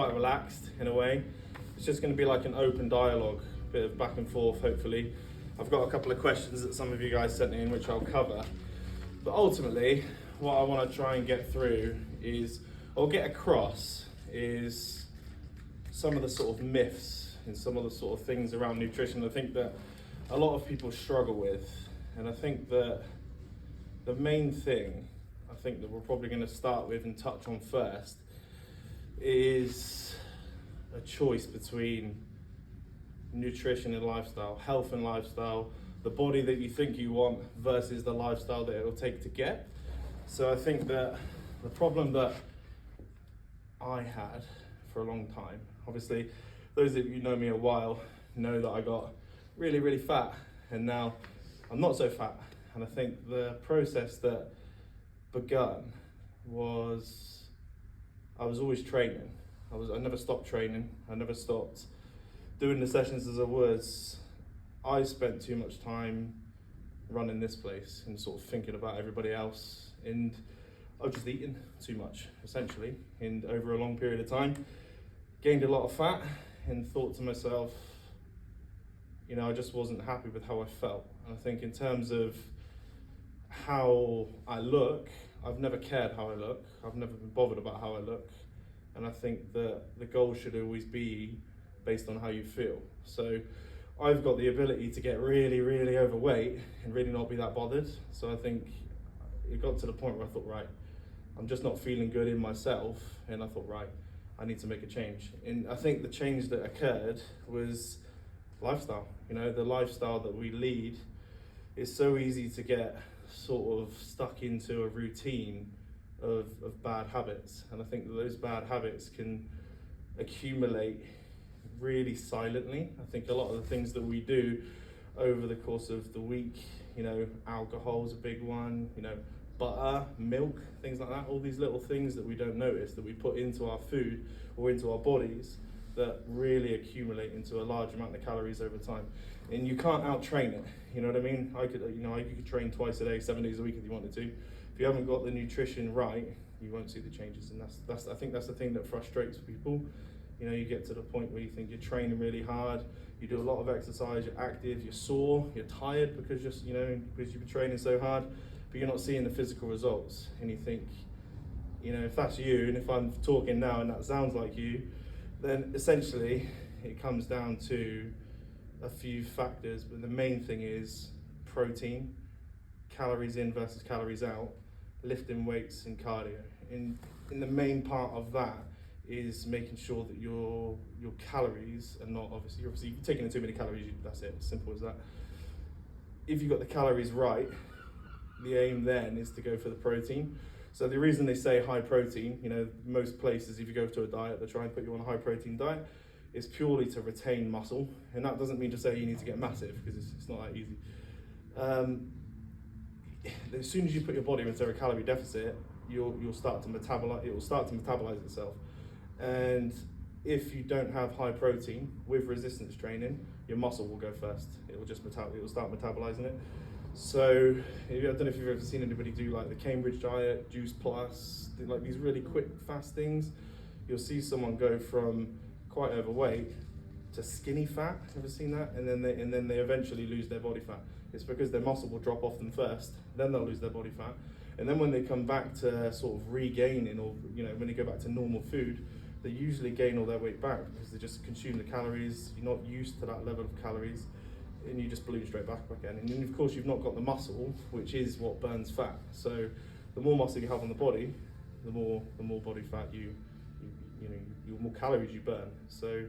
quite relaxed in a way. It's just going to be like an open dialogue, a bit of back and forth, hopefully. I've got a couple of questions that some of you guys sent in, which I'll cover. But ultimately, what I want to try and get through is, or get across, is some of the sort of myths and some of the sort of things around nutrition I think that a lot of people struggle with. And I think that the main thing I think that we're probably going to start with and touch on first is a choice between nutrition and lifestyle, health and lifestyle, the body that you think you want versus the lifestyle that it will take to get. So I think that the problem that I had for a long time, obviously those of you who know me a while know that I got really fat, and now I'm not so fat. And I think the process that begun was, I was always training. I never stopped training. I never stopped doing the sessions as I was. I spent too much time running this place and sort of thinking about everybody else, and I was just eating too much, essentially. And over a long period of time, gained a lot of fat and thought to myself, you know, I just wasn't happy with how I felt. And I think in terms of how I look, I've never cared how I look. I've never been bothered about how I look. And I think that the goal should always be based on how you feel. So I've got the ability to get really overweight and really not be that bothered. So I think it got to the point where I thought, right, I'm just not feeling good in myself. And I thought, right, I need to make a change. And I think the change that occurred was lifestyle. You know, the lifestyle that we lead is so easy to get sort of stuck into a routine of bad habits. And I think that those bad habits can accumulate really silently. I think a lot of the things that we do over the course of the week, you know, alcohol is a big one, you know, butter, milk, things like that, all these little things that we don't notice that we put into our food or into our bodies that really accumulate into a large amount of calories over time. And you can't out-train it, you know what I mean? I could train twice a day, 7 days a week if you wanted to. If you haven't got the nutrition right, you won't see the changes. And that's I think that's the thing that frustrates people. You know, you get to the point where you think you're training really hard, you do a lot of exercise, you're active, you're sore, you're tired because because you've been training so hard, but you're not seeing the physical results. And you think, you know, if that's you, and if I'm talking now and that sounds like you, then essentially it comes down to a few factors, but the main thing is protein, calories in versus calories out, lifting weights and cardio. In the main part of that is making sure that your calories are not, obviously if you're taking in too many calories, that's it, simple as that. If you've got the calories right, the aim then is to go for the protein. So the reason they say high protein, you know, most places if you go to a diet, they try and put you on a high protein diet, is purely to retain muscle. And that doesn't mean to say you need to get massive, because it's not that easy. As soon as you put your body into a calorie deficit, you'll start to metabolize, it will start to metabolize itself. And if you don't have high protein with resistance training, your muscle will go first. It will start metabolizing it. So I don't know if you've ever seen anybody do like the Cambridge diet, Juice Plus, like these really quick fast things. You'll see someone go from quite overweight to skinny fat. Ever seen that? And then they eventually lose their body fat. It's because their muscle will drop off them first, then they'll lose their body fat, and then when they come back to sort of regaining, or you know, when they go back to normal food, they usually gain all their weight back because they just consume the calories. You're not used to that level of calories, and you just balloon straight back again. And then of course you've not got the muscle, which is what burns fat. So the more muscle you have on the body, the more body fat you know, the more calories you burn. So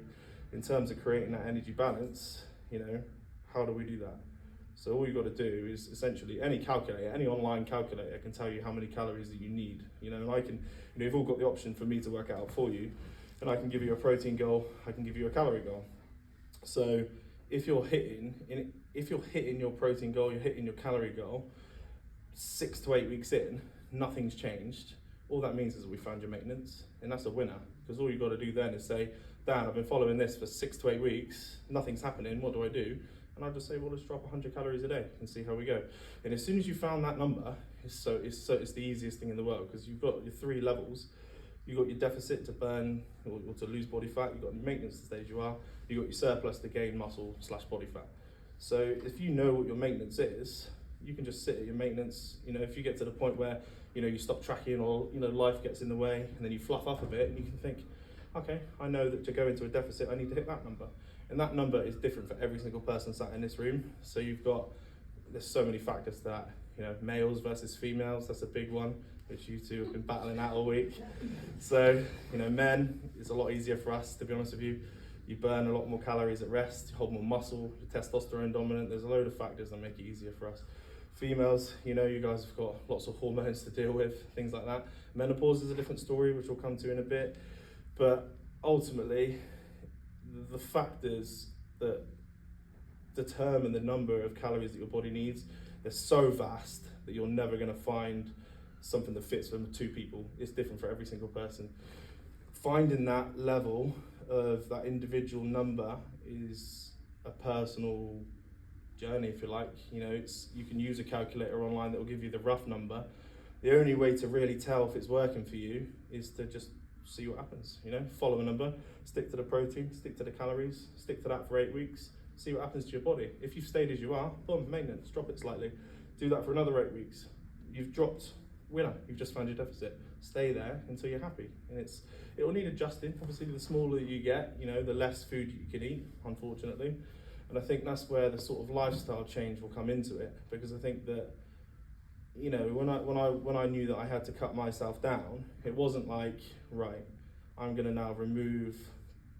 in terms of creating that energy balance, you know, how do we do that? So all you've got to do is essentially any calculator, any online calculator can tell you how many calories that you need. You know, and I can, you know, you've all got the option for me to work it out for you, and I can give you a protein goal, I can give you a calorie goal. So if you're hitting your protein goal, you're hitting your calorie goal, 6 to 8 weeks in, nothing's changed. All that means is that we found your maintenance, and that's a winner. Because all you've got to do then is say, Dan, I've been following this for 6 to 8 weeks, nothing's happening, what do I do? And I'll just say, well, let's drop 100 calories a day and see how we go. And as soon as you found that number, it's the easiest thing in the world, because you've got your 3 levels. You've got your deficit to burn or to lose body fat, you've got your maintenance to stay as you are, you've got your surplus to gain muscle / body fat. So if you know what your maintenance is, you can just sit at your maintenance. You know, if you get to the point where, you know, you stop tracking or, you know, life gets in the way, and then you fluff up a bit, and you can think, okay, I know that to go into a deficit, I need to hit that number. And that number is different for every single person sat in this room. So there's so many factors to that. You know, males versus females, that's a big one, which you two have been battling out all week. So, you know, men, it's a lot easier for us, to be honest with you. You burn a lot more calories at rest, you hold more muscle, you're testosterone dominant. There's a load of factors that make it easier for us. Females, you know, you guys have got lots of hormones to deal with, things like that. Menopause is a different story, which we'll come to in a bit. But ultimately, the factors that determine the number of calories that your body needs, they're so vast that you're never going to find something that fits for two people. It's different for every single person. Finding that level of that individual number is a personal journey, if you like. You know, you can use a calculator online that will give you the rough number. The only way to really tell if it's working for you is to just see what happens. You know, follow a number, stick to the protein, stick to the calories, stick to that for 8 weeks, see what happens to your body. If you've stayed as you are, boom, maintenance, drop it slightly. Do that for another 8 weeks. You've dropped, winner, you've just found your deficit. Stay there until you're happy. And it will need adjusting. Obviously, the smaller you get, you know, the less food you can eat, unfortunately. And I think that's where the sort of lifestyle change will come into it, because I think that, you know, when I knew that I had to cut myself down, it wasn't like, right, I'm gonna now remove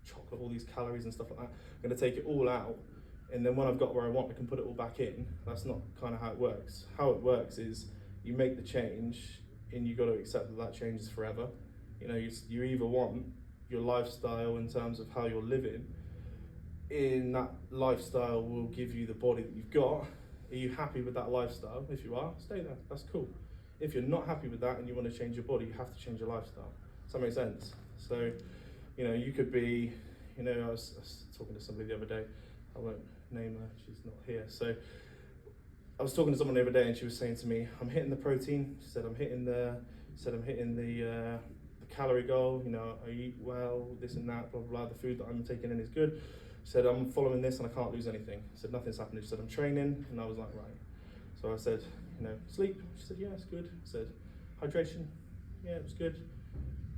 chocolate, all these calories and stuff like that. I'm gonna take it all out, and then when I've got where I want, I can put it all back in. That's not kind of how it works. How it works is you make the change, and you got to accept that that change is forever. You know, you either want your lifestyle in terms of how you're living, in that lifestyle will give you the body that you've got. Are you happy with that lifestyle? If you are, stay there, that's cool. If you're not happy with that and you want to change your body, you have to change your lifestyle. Does that make sense? So, you know, you could be, you know, I was talking to somebody the other day, I won't name her, she's not here. So I was talking to someone the other day, and she was saying to me, I'm hitting the protein. She said, I'm hitting the calorie goal, you know, I eat well, this and that, blah, blah, blah. The food that I'm taking in is good. She said, I'm following this and I can't lose anything. I said, nothing's happening. She said, I'm training. And I was like, right. So I said, you know, sleep. She said, yeah, it's good. I said, hydration. Yeah, it was good.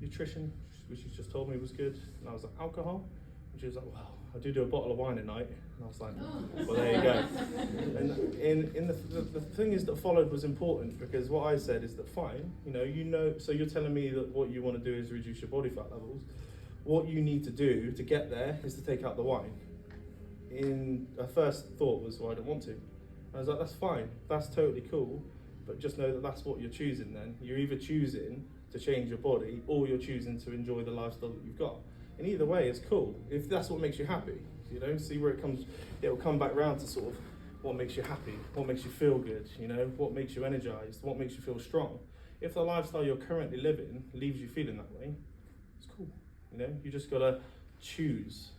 Nutrition, which she just told me was good. And I was like, alcohol? And she was like, well, I do a bottle of wine a night. And I was like, well, there you go. And the thing is that followed was important, because what I said is that fine, you know, so you're telling me that what you want to do is reduce your body fat levels. What you need to do to get there is to take out the wine. In a first thought was, well, I don't want to. I was like, that's fine, that's totally cool, but just know that that's what you're choosing then. You're either choosing to change your body, or you're choosing to enjoy the lifestyle that you've got. And either way, it's cool. If that's what makes you happy, you know, see where it comes, it'll come back round to sort of what makes you happy, what makes you feel good, you know, what makes you energized, what makes you feel strong. If the lifestyle you're currently living leaves you feeling that way, it's cool. You know, you just gotta choose.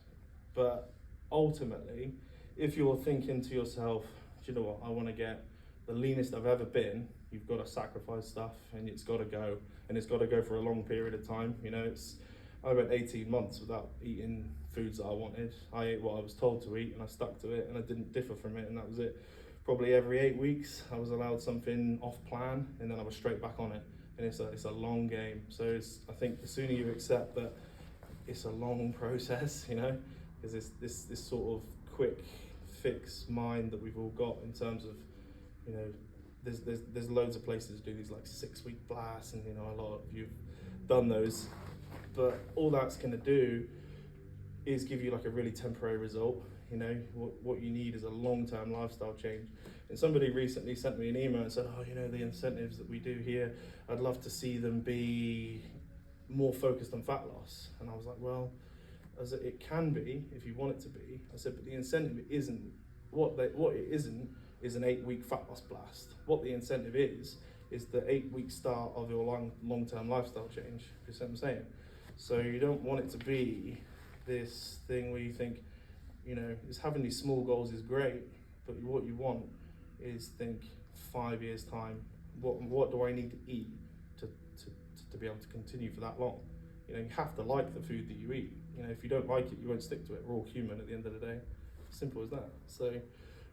But ultimately, if you're thinking to yourself, do you know what, I wanna get the leanest I've ever been, you've gotta sacrifice stuff, and it's gotta go, and it's gotta go for a long period of time. You know, I went 18 months without eating foods that I wanted. I ate what I was told to eat, and I stuck to it, and I didn't differ from it, and that was it. Probably every 8 weeks, I was allowed something off plan, and then I was straight back on it. And it's a long game. So I think the sooner you accept that it's a long process, you know, because it's this sort of quick fix mind that we've all got in terms of, you know, there's loads of places to do these like 6-week blasts, and you know, a lot of you've done those, but all that's going to do is give you like a really temporary result. You know, what you need is a long-term lifestyle change. And somebody recently sent me an email and said, oh, you know, the incentives that we do here, I'd love to see them be more focused on fat loss. And I was like, well, it can be if you want it to be. I said, but the incentive isn't, what it isn't is an 8-week fat loss blast. What the incentive is the 8-week start of your long-term lifestyle change. You see what I'm saying? So you don't want it to be this thing where you think, you know, is having these small goals is great, but what you want is think 5 years time, what do I need to eat to be able to continue for that long? You know, you have to like the food that you eat. You know, if you don't like it, you won't stick to it. We're all human at the end of the day. Simple as that. So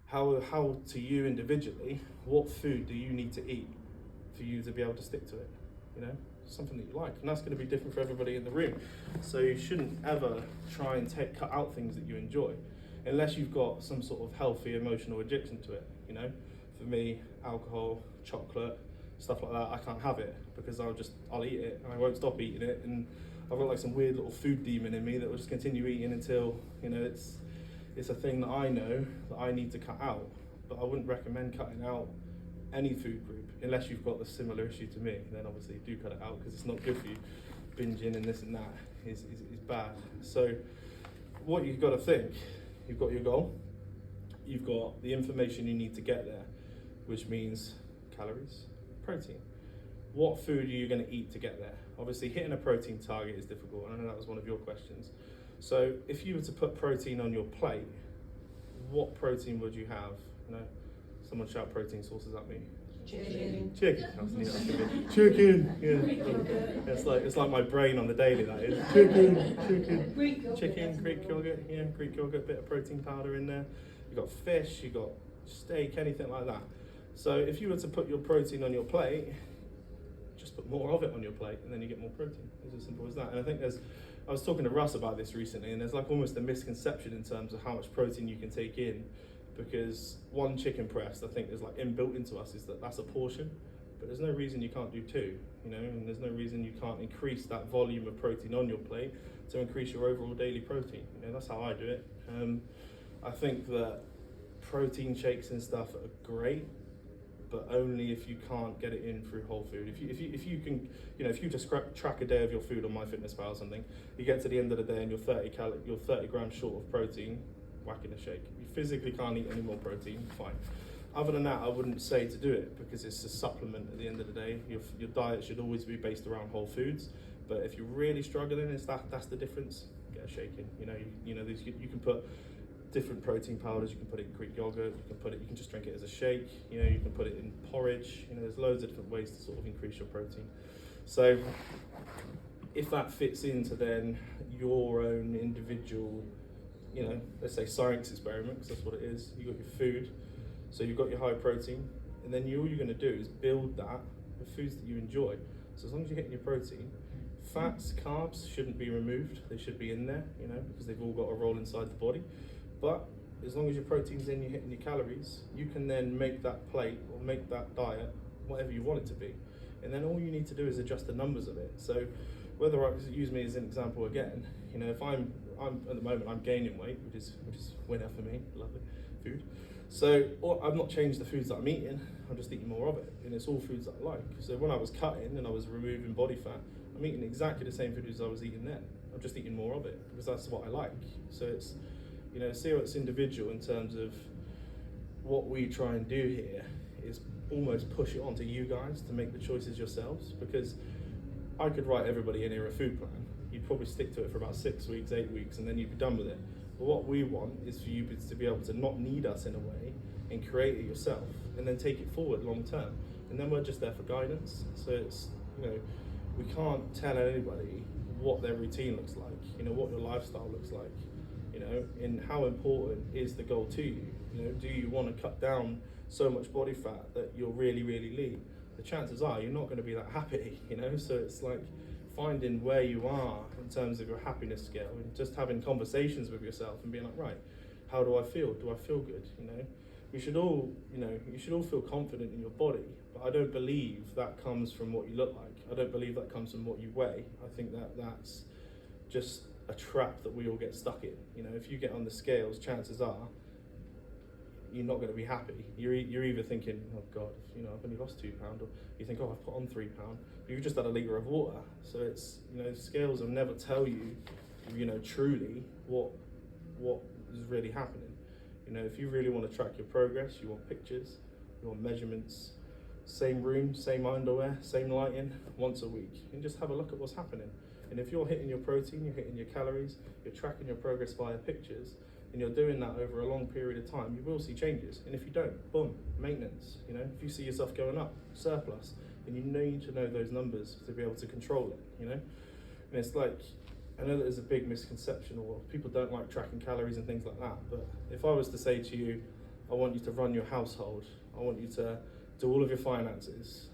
how to you individually, what food do you need to eat for you to be able to stick to it? You know, something that you like, and that's going to be different for everybody in the room. So you shouldn't ever try and cut out things that you enjoy, unless you've got some sort of healthy emotional addiction to it. You know, for me, alcohol, chocolate, stuff like that, I can't have it because I'll eat it and I won't stop eating it, and I've got like some weird little food demon in me that will just continue eating until, you know, it's a thing that I know that I need to cut out. But I wouldn't recommend cutting out any food group unless you've got the similar issue to me. Then obviously do cut it out because it's not good for you. Binging and this and that is bad. So what you've got to think, you've got your goal, you've got the information you need to get there, which means calories, protein. What food are you going to eat to get there? Obviously hitting a protein target is difficult, and I know that was one of your questions. So if you were to put protein on your plate, what protein would you have? You know, someone shout protein sources at me. Chicken. Chicken. I was thinking that's gonna be chicken. Yeah. It's like my brain on the daily. That is chicken. Greek yogurt. Chicken, Greek yogurt. Yeah, Greek yogurt. Bit of protein powder in there. You got fish. You got steak. Anything like that. So if you were to put your protein on your plate, just put more of it on your plate, and then you get more protein. It's as simple as that. And I think I was talking to Russ about this recently, and there's like almost a misconception in terms of how much protein you can take in, because one chicken breast, I think, is like inbuilt into us is that's a portion, but there's no reason you can't do two, you know, and there's no reason you can't increase that volume of protein on your plate to increase your overall daily protein. You know, that's how I do it. I think that protein shakes and stuff are great, but only if you can't get it in through whole food. If you can, you know, if you just track a day of your food on MyFitnessPal or something, you get to the end of the day and you're 30 grams short of protein, whack in a shake. You physically can't eat any more protein, fine. Other than that, I wouldn't say to do it because it's a supplement at the end of the day. Your diet should always be based around whole foods. But if you're really struggling, that's the difference. Get a shake in. You can put different protein powders. You can put it in Greek yogurt. You can just drink it as a shake. You know, you can put it in porridge. You know, there's loads of different ways to sort of increase your protein. So if that fits into then your own individual, you know, let's say science experiment, because that's what it is. You got your food, so you've got your high protein, and then all you're going to do is build that with foods that you enjoy. So as long as you're getting your protein, fats, carbs shouldn't be removed. They should be in there, you know, because they've all got a role inside the body. But as long as your protein's in, you're hitting your calories, you can then make that plate or make that diet whatever you want it to be. And then all you need to do is adjust the numbers of it. So whether I use me as an example again, you know, if I'm at the moment I'm gaining weight, which is winner for me, lovely food. So I've not changed the foods that I'm eating, I'm just eating more of it, and it's all foods that I like. So when I was cutting and I was removing body fat, I'm eating exactly the same food as I was eating then. I'm just eating more of it because that's what I like. So it's, you know, see how it's individual in terms of what we try and do here is almost push it onto you guys to make the choices yourselves, because I could write everybody in here a food plan. You'd probably stick to it for about 6 weeks, 8 weeks, and then you'd be done with it. But what we want is for you to be able to not need us in a way and create it yourself and then take it forward long term. And then we're just there for guidance. So it's, you know, we can't tell anybody what their routine looks like, you know, what your lifestyle looks like, you know, and how important is the goal to you. You know, do you want to cut down so much body fat that you're really, really lean? The chances are you're not going to be that happy, you know, so it's like finding where you are in terms of your happiness scale and just having conversations with yourself and being like, right, how do I feel? Do I feel good? You know, we should all, you know, you should all feel confident in your body, but I don't believe that comes from what you look like. I don't believe that comes from what you weigh. I think that that's just a trap that we all get stuck in. You know, if you get on the scales, chances are you're not going to be happy. You're either thinking, oh God, you know, I've only lost 2 pounds, or you think, oh, I've put on 3 pounds, but you've just had a litre of water. So it's, you know, scales will never tell you, you know, truly what is really happening. You know, if you really want to track your progress, you want pictures, you want measurements, same room, same underwear, same lighting, once a week, and just have a look at what's happening. And if you're hitting your protein, you're hitting your calories, you're tracking your progress via pictures, and you're doing that over a long period of time, you will see changes. And if you don't, boom, maintenance. You know, if you see yourself going up, surplus, then you need to know those numbers to be able to control it, you know. And it's like, I know that there's a big misconception, or people don't like tracking calories and things like that, but if I was to say to you, I want you to run your household, I want you to do all of your finances,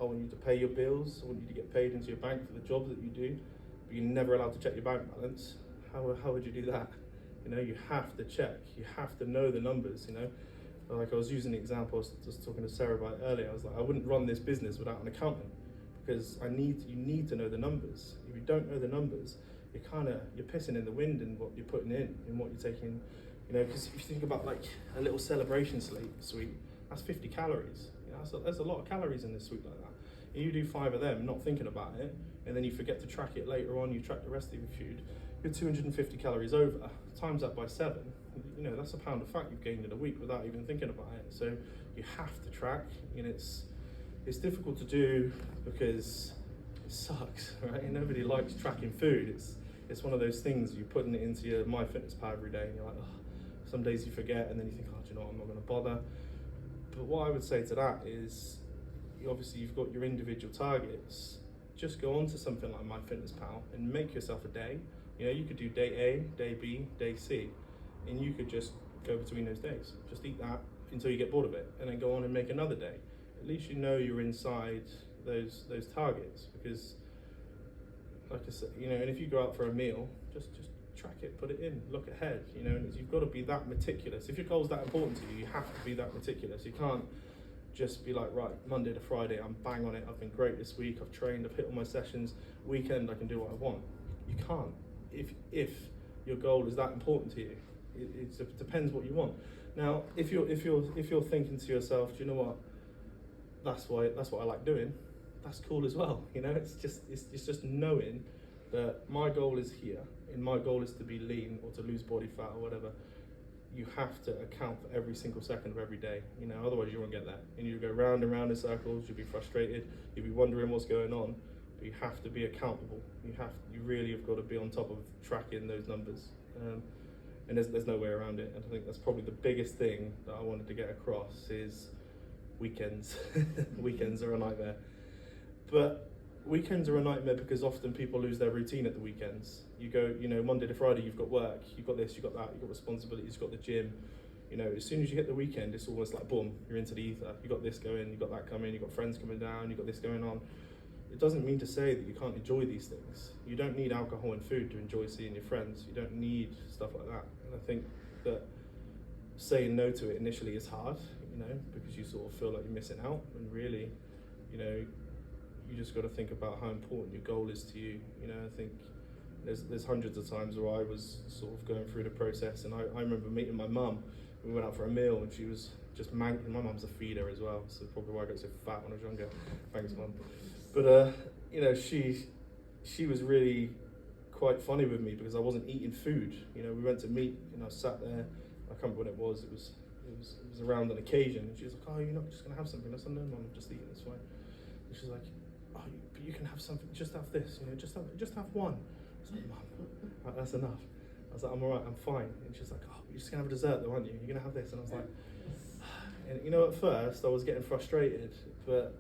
I want you to pay your bills, I want you to get paid into your bank for the job that you do, but you're never allowed to check your bank balance, how would you do that? You know, you have to check, you have to know the numbers, you know. Like I was using the example, I was just talking to Sarah about it earlier, I was like, I wouldn't run this business without an accountant, because you need to know the numbers. If you don't know the numbers, you're pissing in the wind in what you're putting in what you're taking, you know, because if you think about like a little celebration sweet, that's 50 calories. You know, there's a lot of calories in this sweet like that. And you do 5 of them, not thinking about it, and then you forget to track it later on, you track the rest of your food, you're 250 calories over, times that by 7, you know, that's a pound of fat you've gained in a week without even thinking about it. So you have to track, and it's difficult to do because it sucks, right? And nobody likes tracking food. It's one of those things, you're putting it into your MyFitnessPal every day, and you're like, oh, some days you forget, and then you think, oh, do you know what, I'm not going to bother. But what I would say to that is, obviously you've got your individual targets. Just go on to something like MyFitnessPal and make yourself a day. You know, you could do day A, day B, day C, and you could just go between those days. Just eat that until you get bored of it, and then go on and make another day. At least you know you're inside those targets, because like I said, you know, and if you go out for a meal, just track it, put it in, look ahead, you know, and you've got to be that meticulous. If your goal's that important to you, you have to be that meticulous. You can't just be like, right, Monday to Friday, I'm bang on it, I've been great this week, I've trained, I've hit all my sessions, weekend I can do what I want. You can't. If your goal is that important to you, it depends what you want. Now, if you're thinking to yourself, do you know what, that's what I like doing, that's cool as well. You know, it's just knowing that my goal is here, and my goal is to be lean or to lose body fat or whatever. You have to account for every single second of every day, you know, otherwise you won't get that. And you go round and round in circles, you'll be frustrated, you'll be wondering what's going on, but you have to be accountable. You really have got to be on top of tracking those numbers. And there's no way around it. And I think that's probably the biggest thing that I wanted to get across is weekends. Weekends are a nightmare. But weekends are a nightmare because often people lose their routine at the weekends. You go, you know, Monday to Friday, you've got work, you've got this, you've got that, you've got responsibilities, you've got the gym. You know, as soon as you hit the weekend, it's almost like boom, you're into the ether. You've got this going, you've got that coming, you've got friends coming down, you've got this going on. It doesn't mean to say that you can't enjoy these things. You don't need alcohol and food to enjoy seeing your friends. You don't need stuff like that. And I think that saying no to it initially is hard, you know, because you sort of feel like you're missing out. And really, you know, you just got to think about how important your goal is to you. You know, I think there's hundreds of times where I was sort of going through the process, and I remember meeting my mum. We went out for a meal, and she was just manking. My mum's a feeder as well, so probably why I got so fat when I was younger. Thanks, mum. But you know, she was really quite funny with me because I wasn't eating food. You know, we went to meet, and I sat there. I can't remember when it was. It was around an occasion, and she was like, "Oh, you're not just gonna have something?" I said, "No, Mum, I'm just eating. It's fine." And she's like, "Oh, but you can have something. Just have this. You know, just have one." I was like, "Mum, that's enough." I was like, "I'm alright. I'm fine." And she's like, "Oh, you're just gonna have a dessert, though, aren't you? You're gonna have this." And I was like, and you know, at first I was getting frustrated, but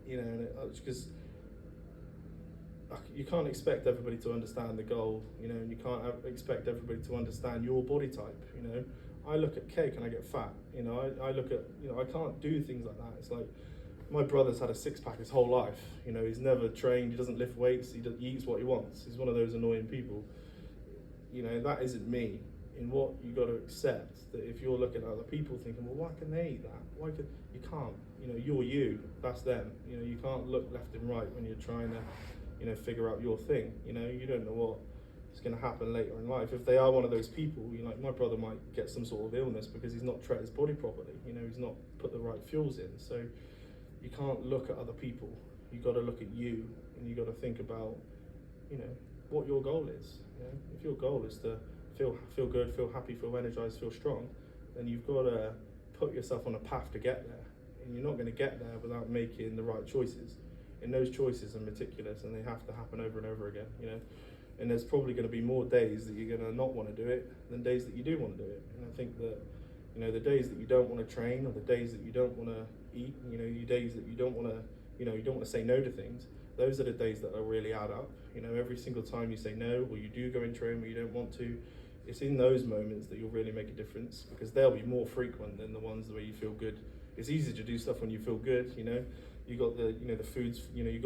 you know, because you can't expect everybody to understand the goal, you know, and you can't expect everybody to understand your body type. You know, I look at cake and I get fat. You know, I look at, you know, I can't do things like that. It's like, my brother's had a 6-pack his whole life. You know, he's never trained, he doesn't lift weights, he eats what he wants. He's one of those annoying people. You know, that isn't me. In what you got to accept, that if you're looking at other people thinking, well, why can they eat that? You can't. You know, you're you, that's them. You know, you can't look left and right when you're trying to, you know, figure out your thing. You know, you don't know what is going to happen later in life. If they are one of those people, you know, like my brother might get some sort of illness because he's not treated his body properly. You know, he's not put the right fuels in. So you can't look at other people. You got to look at you, and you got to think about, you know, what your goal is. You know, if your goal is to feel good, feel happy, feel energized, feel strong, then you've got to put yourself on a path to get there. And you're not going to get there without making the right choices. And those choices are meticulous, and they have to happen over and over again, you know. And there's probably going to be more days that you're going to not want to do it than days that you do want to do it. And I think that, you know, the days that you don't want to train, or the days that you don't want to eat, you know, the days that you don't want to, you know, you don't want to say no to things, those are the days that will really add up. You know, every single time you say no, or you do go in training where you don't want to, it's in those moments that you'll really make a difference, because they'll be more frequent than the ones where you feel good. It's easy to do stuff when you feel good, you know. You got the, you know, the foods, you know, you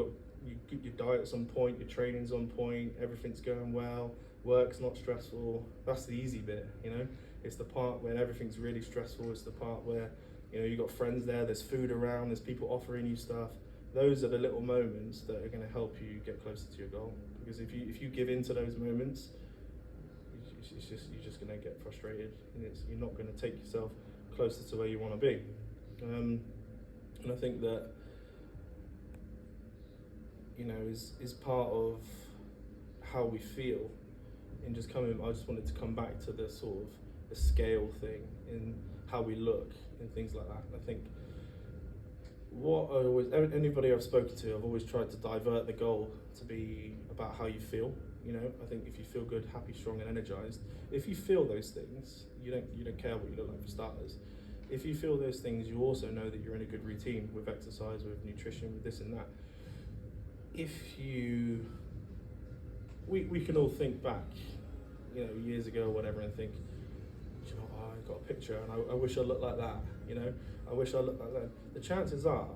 get your diet's on point, your training's on point, everything's going well, work's not stressful. That's the easy bit, you know. It's the part when everything's really stressful. It's the part where, you know, you got friends there, there's food around, there's people offering you stuff. Those are the little moments that are going to help you get closer to your goal. Because if you give in to those moments, you're just going to get frustrated, and you're not going to take yourself closer to where you want to be. And I think that, you know, is part of how we feel. In just coming, I just wanted to come back to the sort of the scale thing in how we look and things like that. And I think anybody I've spoken to, I've always tried to divert the goal to be about how you feel. You know, I think if you feel good, happy, strong, and energized, if you feel those things, you don't care what you look like, for starters. If you feel those things, you also know that you're in a good routine with exercise, with nutrition, with this and that. We can all think back, you know, years ago or whatever, and think, you know, oh, I got a picture and I wish I looked like that, you know, I wish I looked like that. The chances are,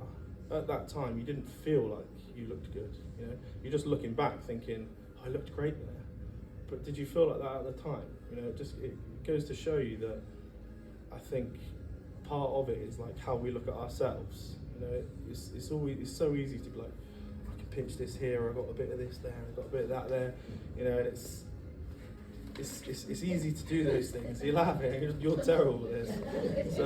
at that time, you didn't feel like you looked good, you know. You're just looking back thinking, oh, I looked great there. But did you feel like that at the time? You know, it goes to show you that I think part of it is like how we look at ourselves. You know, it's so easy to be like, I can pinch this here, I got a bit of this there, I got a bit of that there, you know, and it's easy to do those things. You're laughing, you're terrible at this. So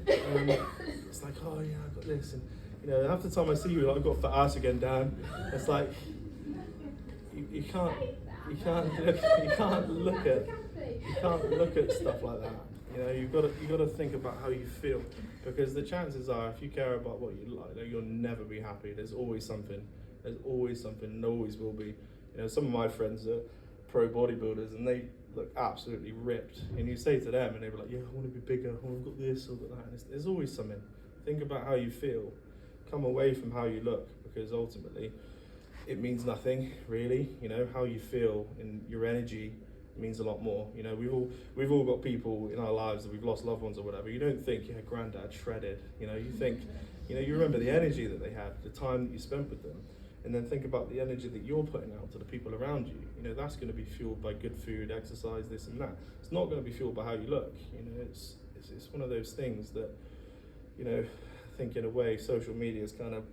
it's like, oh yeah, I got this, and you know, half the time I see you, like, I've got fat ass again, Dan. It's like you can't look at stuff like that. You know, you've got to think about how you feel, because the chances are, if you care about what you like, you'll never be happy. There's always something, and always will be. You know, some of my friends are pro bodybuilders and they look absolutely ripped, and you say to them and they be like, yeah, I want to be bigger, I want to got this or got that, and there's always something. Think about how you feel, come away from how you look, because ultimately it means nothing really. You know, how you feel and your energy means a lot more. You know, we've all got people in our lives that we've lost loved ones or whatever. You don't think, yeah, granddad shredded, you know, you think, you know, you remember the energy that they had, the time that you spent with them. And then think about the energy that you're putting out to the people around you. You know, that's going to be fueled by good food, exercise, this and that. It's not going to be fueled by how you look. You know, it's one of those things that, you know, I think in a way social media has kind of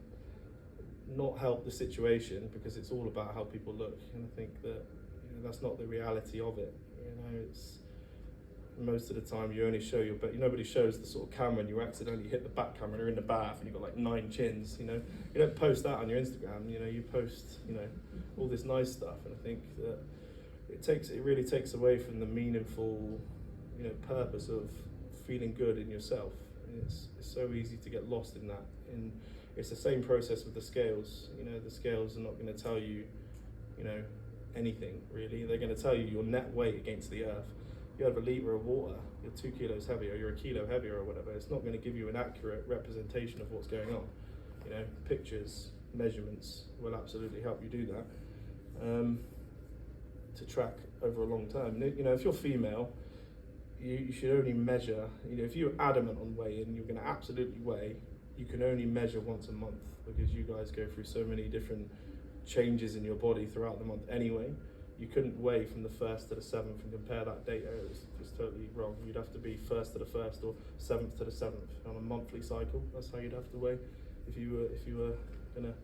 not helped the situation, because it's all about how people look. And I think that, you know, that's not the reality of it. You know, it's most of the time you only show your, but nobody shows the sort of camera and you accidentally hit the back camera and you're in the bath and you've got like 9 chins, you know. You don't post that on your Instagram, you know, you post, you know, all this nice stuff. And I think that it really takes away from the meaningful, you know, purpose of feeling good in yourself. And it's so easy to get lost in that. And it's the same process with the scales. You know, the scales are not going to tell you, you know, anything really. They're going to tell you your net weight against the earth. You have a litre of water, you're 2 kilos heavier, you're a kilo heavier or whatever. It's not going to give you an accurate representation of what's going on. You know, pictures, measurements will absolutely help you do that, to track over a long time. You know, if you're female, you should only measure, you know, if you're adamant on weighing, you're going to absolutely weigh, you can only measure once a month, because you guys go through so many different changes in your body throughout the month anyway. You couldn't weigh from the 1st to the 7th and compare that data. It's totally wrong. You'd have to be 1st to the 1st or 7th to the 7th on a monthly cycle. That's how you'd have to weigh if you were gonna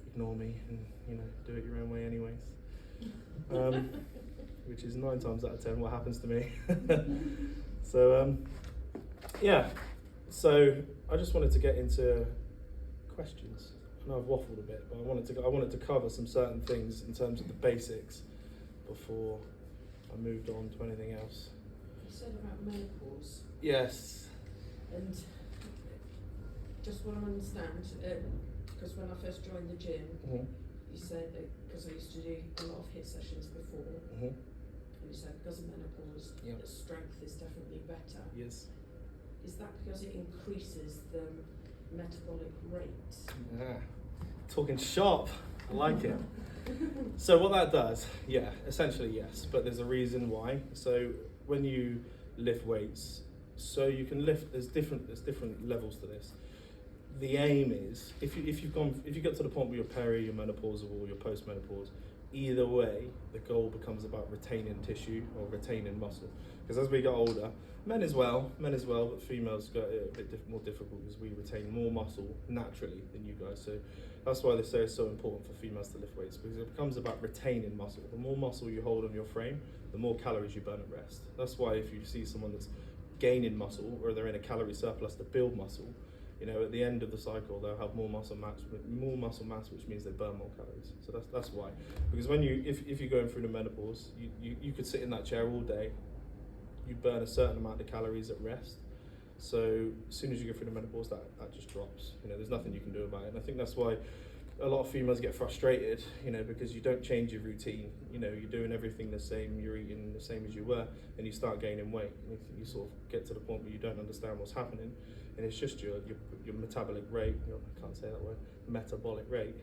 ignore me and, you know, do it your own way anyways. Which is 9 times out of 10 what happens to me. So yeah. So I just wanted to get into questions. I know I've waffled a bit, but I wanted to cover some certain things in terms of the basics before I moved on to anything else. You said about menopause. Yes. And just want to understand, because when I first joined the gym, Mm-hmm. you said, because I used to do a lot of HIIT sessions before, Mm-hmm. and you said because of menopause, Yep. the strength is definitely better. Yes. Is that because it increases the metabolic rate? Yeah. Talking shop. I like it. So what that does, yeah, essentially yes, but there's a reason why. So when you lift weights, so you can lift, there's different levels to this. The aim is, if you get to the point where you're peri, you're menopausal, or you're postmenopause, either way, the goal becomes about retaining tissue or retaining muscle. Because as we get older, men as well, but females got it a bit more difficult because we retain more muscle naturally than you guys. So that's why they say it's so important for females to lift weights, because it becomes about retaining muscle. The more muscle you hold on your frame, the more calories you burn at rest. That's why if you see someone that's gaining muscle or they're in a calorie surplus to build muscle, you know, at the end of the cycle they'll have more muscle mass, which means they burn more calories. So that's why. Because when if you're going through the menopause, you could sit in that chair all day, you burn a certain amount of calories at rest. So as soon as you go through the menopause, that just drops. You know, there's nothing you can do about it. And I think that's why a lot of females get frustrated, you know, because you don't change your routine. You know, you're doing everything the same, you're eating the same as you were, and you start gaining weight. And you sort of get to the point where you don't understand what's happening, and it's just your metabolic rate, I can't say that word, metabolic rate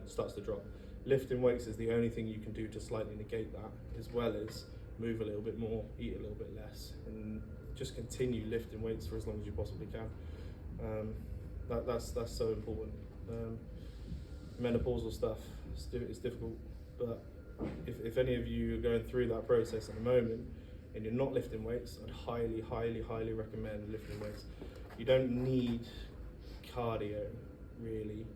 starts to drop. Lifting weights is the only thing you can do to slightly negate that, as well as move a little bit more, eat a little bit less, and just continue lifting weights for as long as you possibly can. That's so important. Menopausal stuff, it's difficult, but if any of you are going through that process at the moment and you're not lifting weights, I'd highly recommend lifting weights. You don't need cardio, really.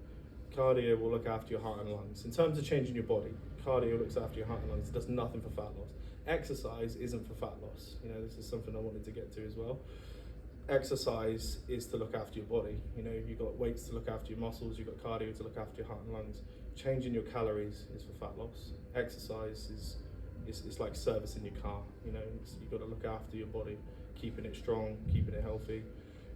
Cardio will look after your heart and lungs. In terms of changing your body, cardio looks after your heart and lungs. It does nothing for fat loss. Exercise isn't for fat loss. You know, this is something I wanted to get to as well. Exercise is to look after your body. You know, you've got weights to look after your muscles, you've got cardio to look after your heart and lungs. Changing your calories is for fat loss. Exercise is like servicing your car. You know, you've got to look after your body, keeping it strong, keeping it healthy.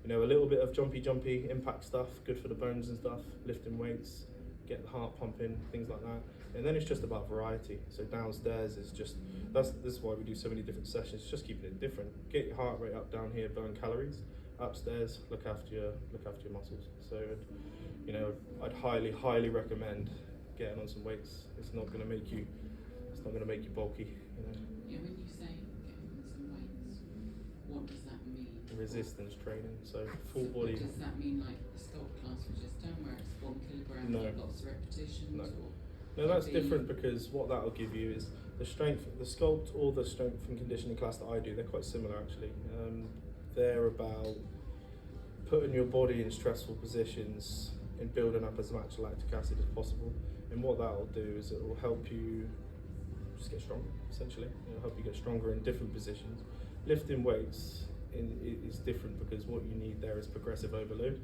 You know, a little bit of jumpy impact stuff, good for the bones and stuff, lifting weights, get the heart pumping, things like that. And then it's just about variety. So downstairs is just, this is why we do so many different sessions, just keeping it different. Get your heart rate up down here, burn calories. Upstairs, look after your muscles. So, you know, I'd highly recommend getting on some weights. It's not going to make you bulky. You know. Yeah, when you say getting on some weights, what does that mean? Resistance training, so full body. Does that mean like the sculpt class we just done, where it's 1 kilogram, No. lots of repetitions? No. Or No, that's different, because what that will give you is the strength, the sculpt or the strength and conditioning class that I do, they're quite similar actually. They're about putting your body in stressful positions and building up as much lactic acid as possible. And what that will do is it will help you just get stronger, essentially. It'll help you get stronger in different positions. Lifting weights is different, because what you need there is progressive overload.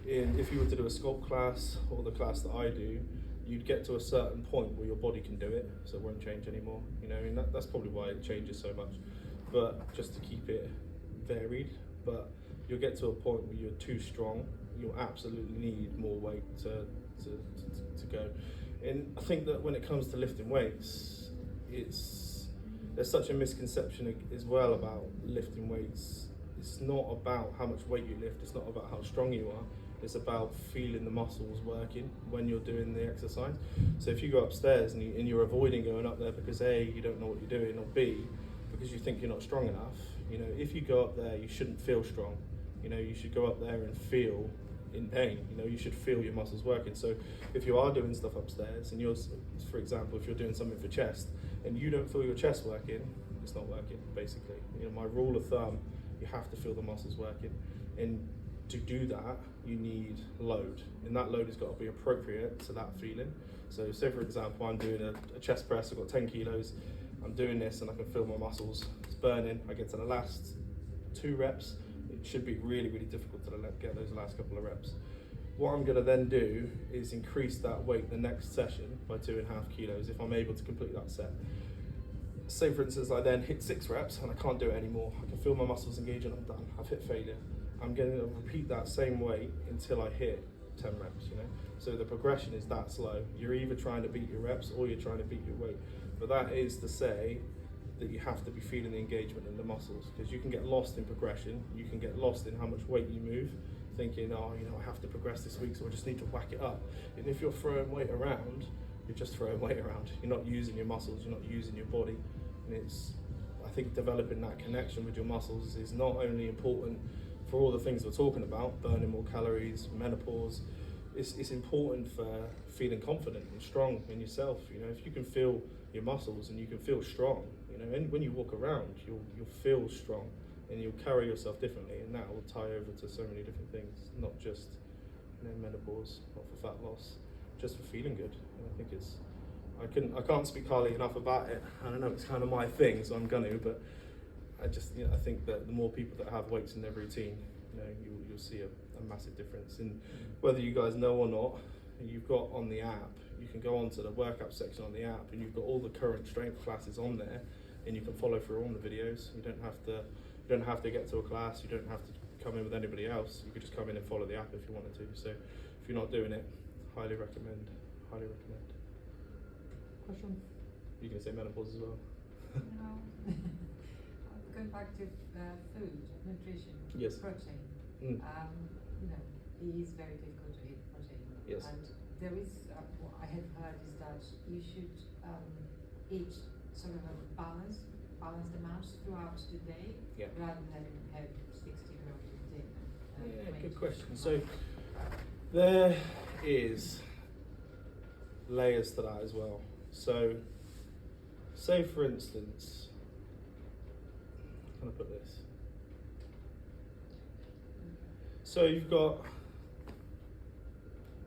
If you were to do a sculpt class or the class that I do, you'd get to a certain point where your body can do it, so it won't change anymore. You know, I mean, that's probably why it changes so much. But just to keep it varied, but you'll get to a point where you're too strong. You'll absolutely need more weight to go. And I think that when it comes to lifting weights, there's such a misconception as well about lifting weights. It's not about how much weight you lift, it's not about how strong you are, it's about feeling the muscles working when you're doing the exercise. So if you go upstairs and you're avoiding going up there because A, you don't know what you're doing, or B, because you think you're not strong enough, you know, if you go up there, you shouldn't feel strong. You know, you should go up there and feel in pain. You know, you should feel your muscles working. So if you are doing stuff upstairs and you're, for example, if you're doing something for chest and you don't feel your chest working, it's not working, basically. You know, my rule of thumb, you have to feel the muscles working. And to do that, you need load. And that load has got to be appropriate to that feeling. So say, for example, I'm doing a chest press, I've got 10 kilos, I'm doing this and I can feel my muscles, it's burning. I get to the last 2 reps, it should be really difficult to get those last couple of reps. What I'm going to then do is increase that weight the next session by 2.5 kilos if I'm able to complete that set. Say for instance I then hit 6 reps and I can't do it anymore. I can feel my muscles engage and I'm done. I've hit failure. I'm going to repeat that same weight until I hit 10 reps, you know. So the progression is that slow. You're either trying to beat your reps or you're trying to beat your weight. But that is to say that you have to be feeling the engagement in the muscles, because you can get lost in progression. You can get lost in how much weight you move, thinking, oh, you know, I have to progress this week, so I just need to whack it up. And if you're throwing weight around you're just throwing weight around. You're not using your muscles, you're not using your body. And I think developing that connection with your muscles is not only important for all the things we're talking about, burning more calories, menopause, it's important for feeling confident and strong in yourself. You know, if you can feel your muscles and you can feel strong, you know, and when you walk around, you'll feel strong and you'll carry yourself differently, and that will tie over to so many different things, not just, you know, menopause, not for fat loss, just for feeling good. And I think I can't speak highly enough about it. I don't know, it's kind of my thing, so I'm gonna, but I just, you know, I think that the more people that have weights in their routine, you know, you'll see a massive difference. And whether you guys know or not, you've got on the app, you can go onto the workout section on the app, and you've got all the current strength classes on there, and you can follow through on the videos. You don't have to get to a class. You don't have to come in with anybody else. You could just come in and follow the app if you wanted to. So if you're not doing it, highly recommend. Highly recommend. Question? You can say menopause as well. No. Going back to food, nutrition, Yes. protein. Mm. You know, it is very difficult to eat protein. Yes. And there is, what I have heard is that you should eat sort of a balanced amounts throughout the day, Yeah. rather than have 60 grams of dinner. Yeah, 20 good question. grams. So there is layers to that as well. So say for instance, how can I put this? So you've got,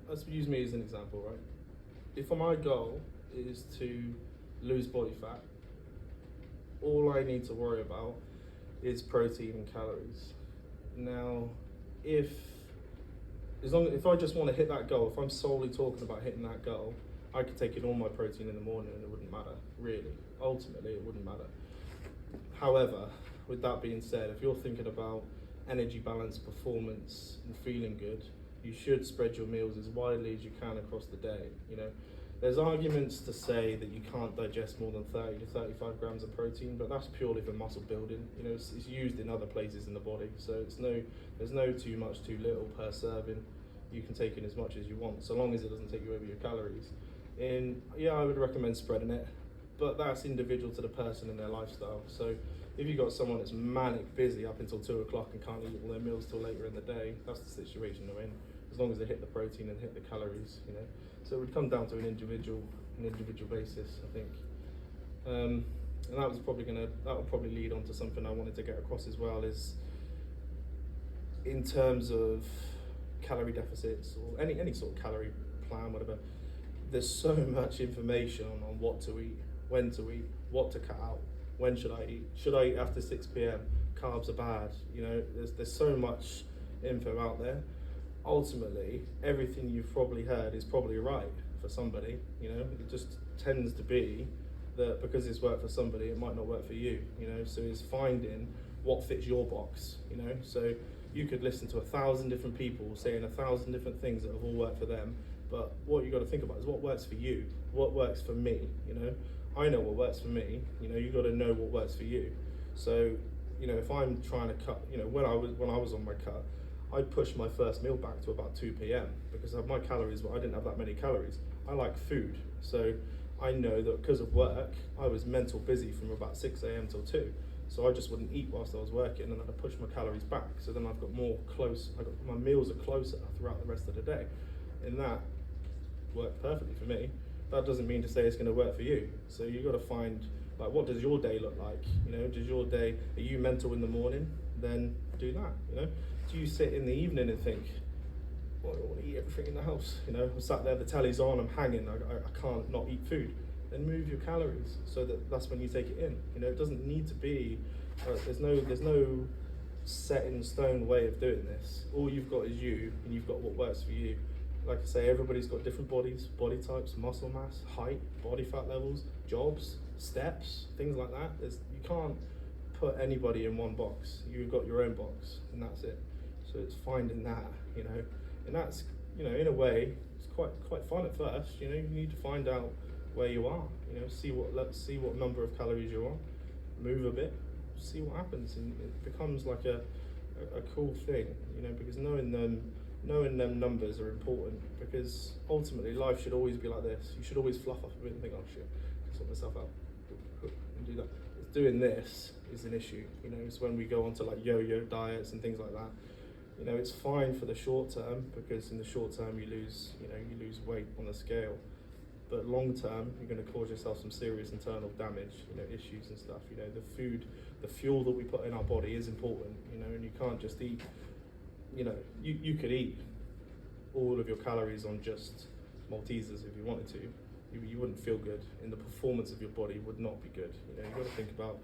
let's use me as an example, right? If my goal is to lose body fat, all I need to worry about is protein and calories. Now, if I just want to hit that goal, if I'm solely talking about hitting that goal, I could take in all my protein in the morning and it wouldn't matter, really. Ultimately, it wouldn't matter. However, with that being said, if you're thinking about energy balance, performance, and feeling good, you should spread your meals as widely as you can across the day. You know, there's arguments to say that you can't digest more than 30 to 35 grams of protein, but that's purely for muscle building. You know, it's used in other places in the body, so there's no too much, too little per serving. You can take in as much as you want, so long as it doesn't take you over your calories. And yeah, I would recommend spreading it, but that's individual to the person and their lifestyle. So if you've got someone that's manic busy up until 2 o'clock and can't eat all their meals till later in the day, that's the situation they're in, as long as they hit the protein and hit the calories, you know. So it would come down to an individual basis, I think. And that would probably lead on to something I wanted to get across as well, is in terms of calorie deficits or any sort of calorie plan, whatever. There's so much information on what to eat, when to eat, what to cut out, when should I eat? Should I eat after 6 p.m? Carbs are bad. You know, there's so much info out there. Ultimately, everything you've probably heard is probably right for somebody. You know, it just tends to be that because it's worked for somebody, it might not work for you. You know, so it's finding what fits your box. You know, so you could listen to 1,000 different people saying 1,000 different things that have all worked for them. But what you got to think about is what works for you, what works for me. You know, I know what works for me. You know, you got to know what works for you. So, you know, if I'm trying to cut, you know, when I was on my cut, I'd push my first meal back to about 2 p.m. because my calories, I didn't have that many calories. I like food, so I know that because of work, I was mental busy from about 6 a.m. till 2. So I just wouldn't eat whilst I was working, and then I'd push my calories back. So then I've got my meals are closer throughout the rest of the day, and that worked perfectly for me. That doesn't mean to say it's going to work for you. So you got to find, like, what does your day look like? You know, are you mental in the morning? Then do that. You know, do you sit in the evening and think, well, I want to eat everything in the house? You know, I'm sat there, the telly's on, I'm hanging, I can't not eat food. Then move your calories so that's when you take it in. You know, it doesn't need to be. There's no set in stone way of doing this. All you've got is you, and you've got what works for you. Like I say, everybody's got different bodies, body types, muscle mass, height, body fat levels, jobs, steps, things like that. You can't put anybody in one box. You've got your own box, and that's it. So it's finding that, you know, and that's, you know, in a way, it's quite fun at first. You know, you need to find out where you are. You know, see what number of calories you're on, move a bit, see what happens, and it becomes like a cool thing. You know, because knowing knowing them numbers are important, because ultimately life should always be like this. You should always fluff up a bit and think, oh shit, sort myself out and do that. Doing this is an issue, you know. It's when we go on to like yo-yo diets and things like that. You know, it's fine for the short term, because in the short term you lose weight on the scale. But long term, you're going to cause yourself some serious internal damage, you know, issues and stuff. You know, the fuel that we put in our body is important, you know, and you can't just eat, you know, you could eat all of your calories on just Maltesers if you wanted to. You wouldn't feel good, and the performance of your body would not be good. You know, you've got to think about,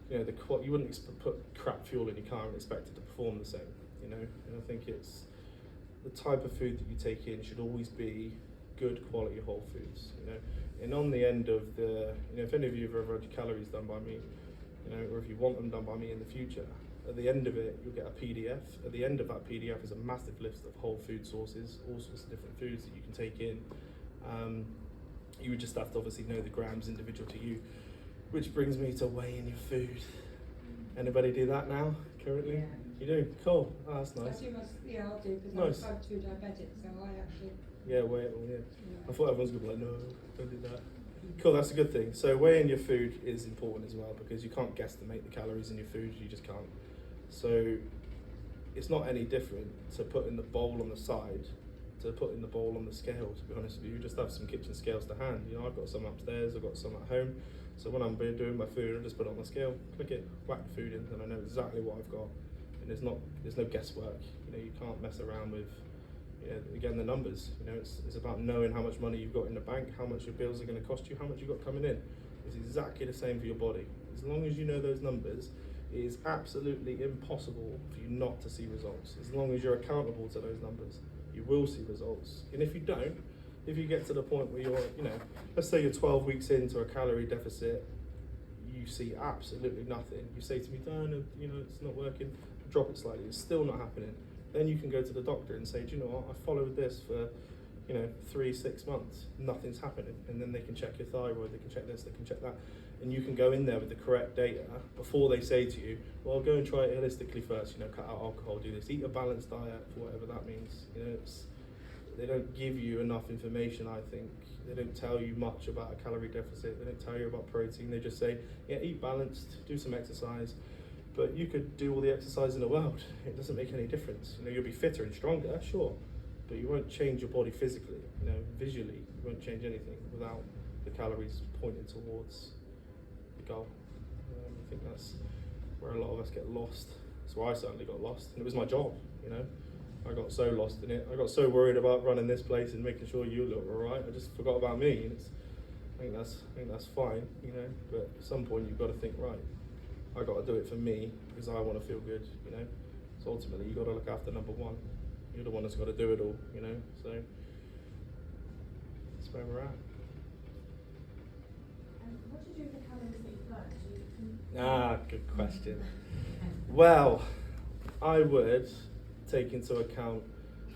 you know, you wouldn't put crap fuel in your car and expect it to perform the same, you know. And I think it's the type of food that you take in should always be good quality whole foods, you know. And on the end of the, you know, if any of you have ever had your calories done by me, you know, or if you want them done by me in the future, at the end of it, you'll get a PDF. At the end of that PDF is a massive list of whole food sources, all sorts of different foods that you can take in. You would just have to obviously know the grams individual to you, which brings me to weighing your food. Anybody do that now, currently? Yeah. You do? Cool. Oh, that's nice. Yeah, I'll do, because Nice. I'm type 2 diabetic, so I actually... Yeah, weigh it all, yeah. Yeah. I thought everyone's gonna be like, no, don't do that. Cool, that's a good thing. So weighing your food is important as well, because you can't guesstimate the calories in your food, you just can't. So it's not any different to putting the bowl on the side to putting the bowl on the scale, to be honest with you. Just have some kitchen scales to hand. You know, I've got some upstairs, I've got some at home. So when I'm doing my food, I just put it on the scale, click it, whack the food in, and I know exactly what I've got. And there's no guesswork. You know, you can't mess around with, you know, again, the numbers. You know, it's about knowing how much money you've got in the bank, how much your bills are going to cost you, how much you've got coming in. It's exactly the same for your body. As long as you know those numbers, it is absolutely impossible for you not to see results. As long as you're accountable to those numbers, you will see results. And if you don't, if you get to the point where you're, you know, let's say you're 12 weeks into a calorie deficit, you see absolutely nothing. You say to me, Dan, you know, it's not working, drop it slightly, it's still not happening. Then you can go to the doctor and say, do you know what, I followed this for, you know, 3-6 months, nothing's happening. And then they can check your thyroid, they can check this, they can check that. And you can go in there with the correct data before they say to you, well, go and try it holistically first, you know, cut out alcohol, do this, eat a balanced diet, for whatever that means. You know, they don't give you enough information, I think. They don't tell you much about a calorie deficit, they don't tell you about protein, they just say, yeah, eat balanced, do some exercise. But you could do all the exercise in the world, it doesn't make any difference. You know, you'll be fitter and stronger, sure, but you won't change your body physically, you know, visually, you won't change anything without the calories pointing towards the goal. I think that's where a lot of us get lost. That's where I certainly got lost, and it was my job, you know. I got so lost in it. I got so worried about running this place and making sure you look all right. I just forgot about me. And I think that's fine, you know. But at some point you've got to think, right, I got to do it for me because I want to feel good, you know. So ultimately you got to look after number one. You're the one that's got to do it all, you know. So that's where we're at. What do you do with the calories that you burn? Good question. Well, I would take into account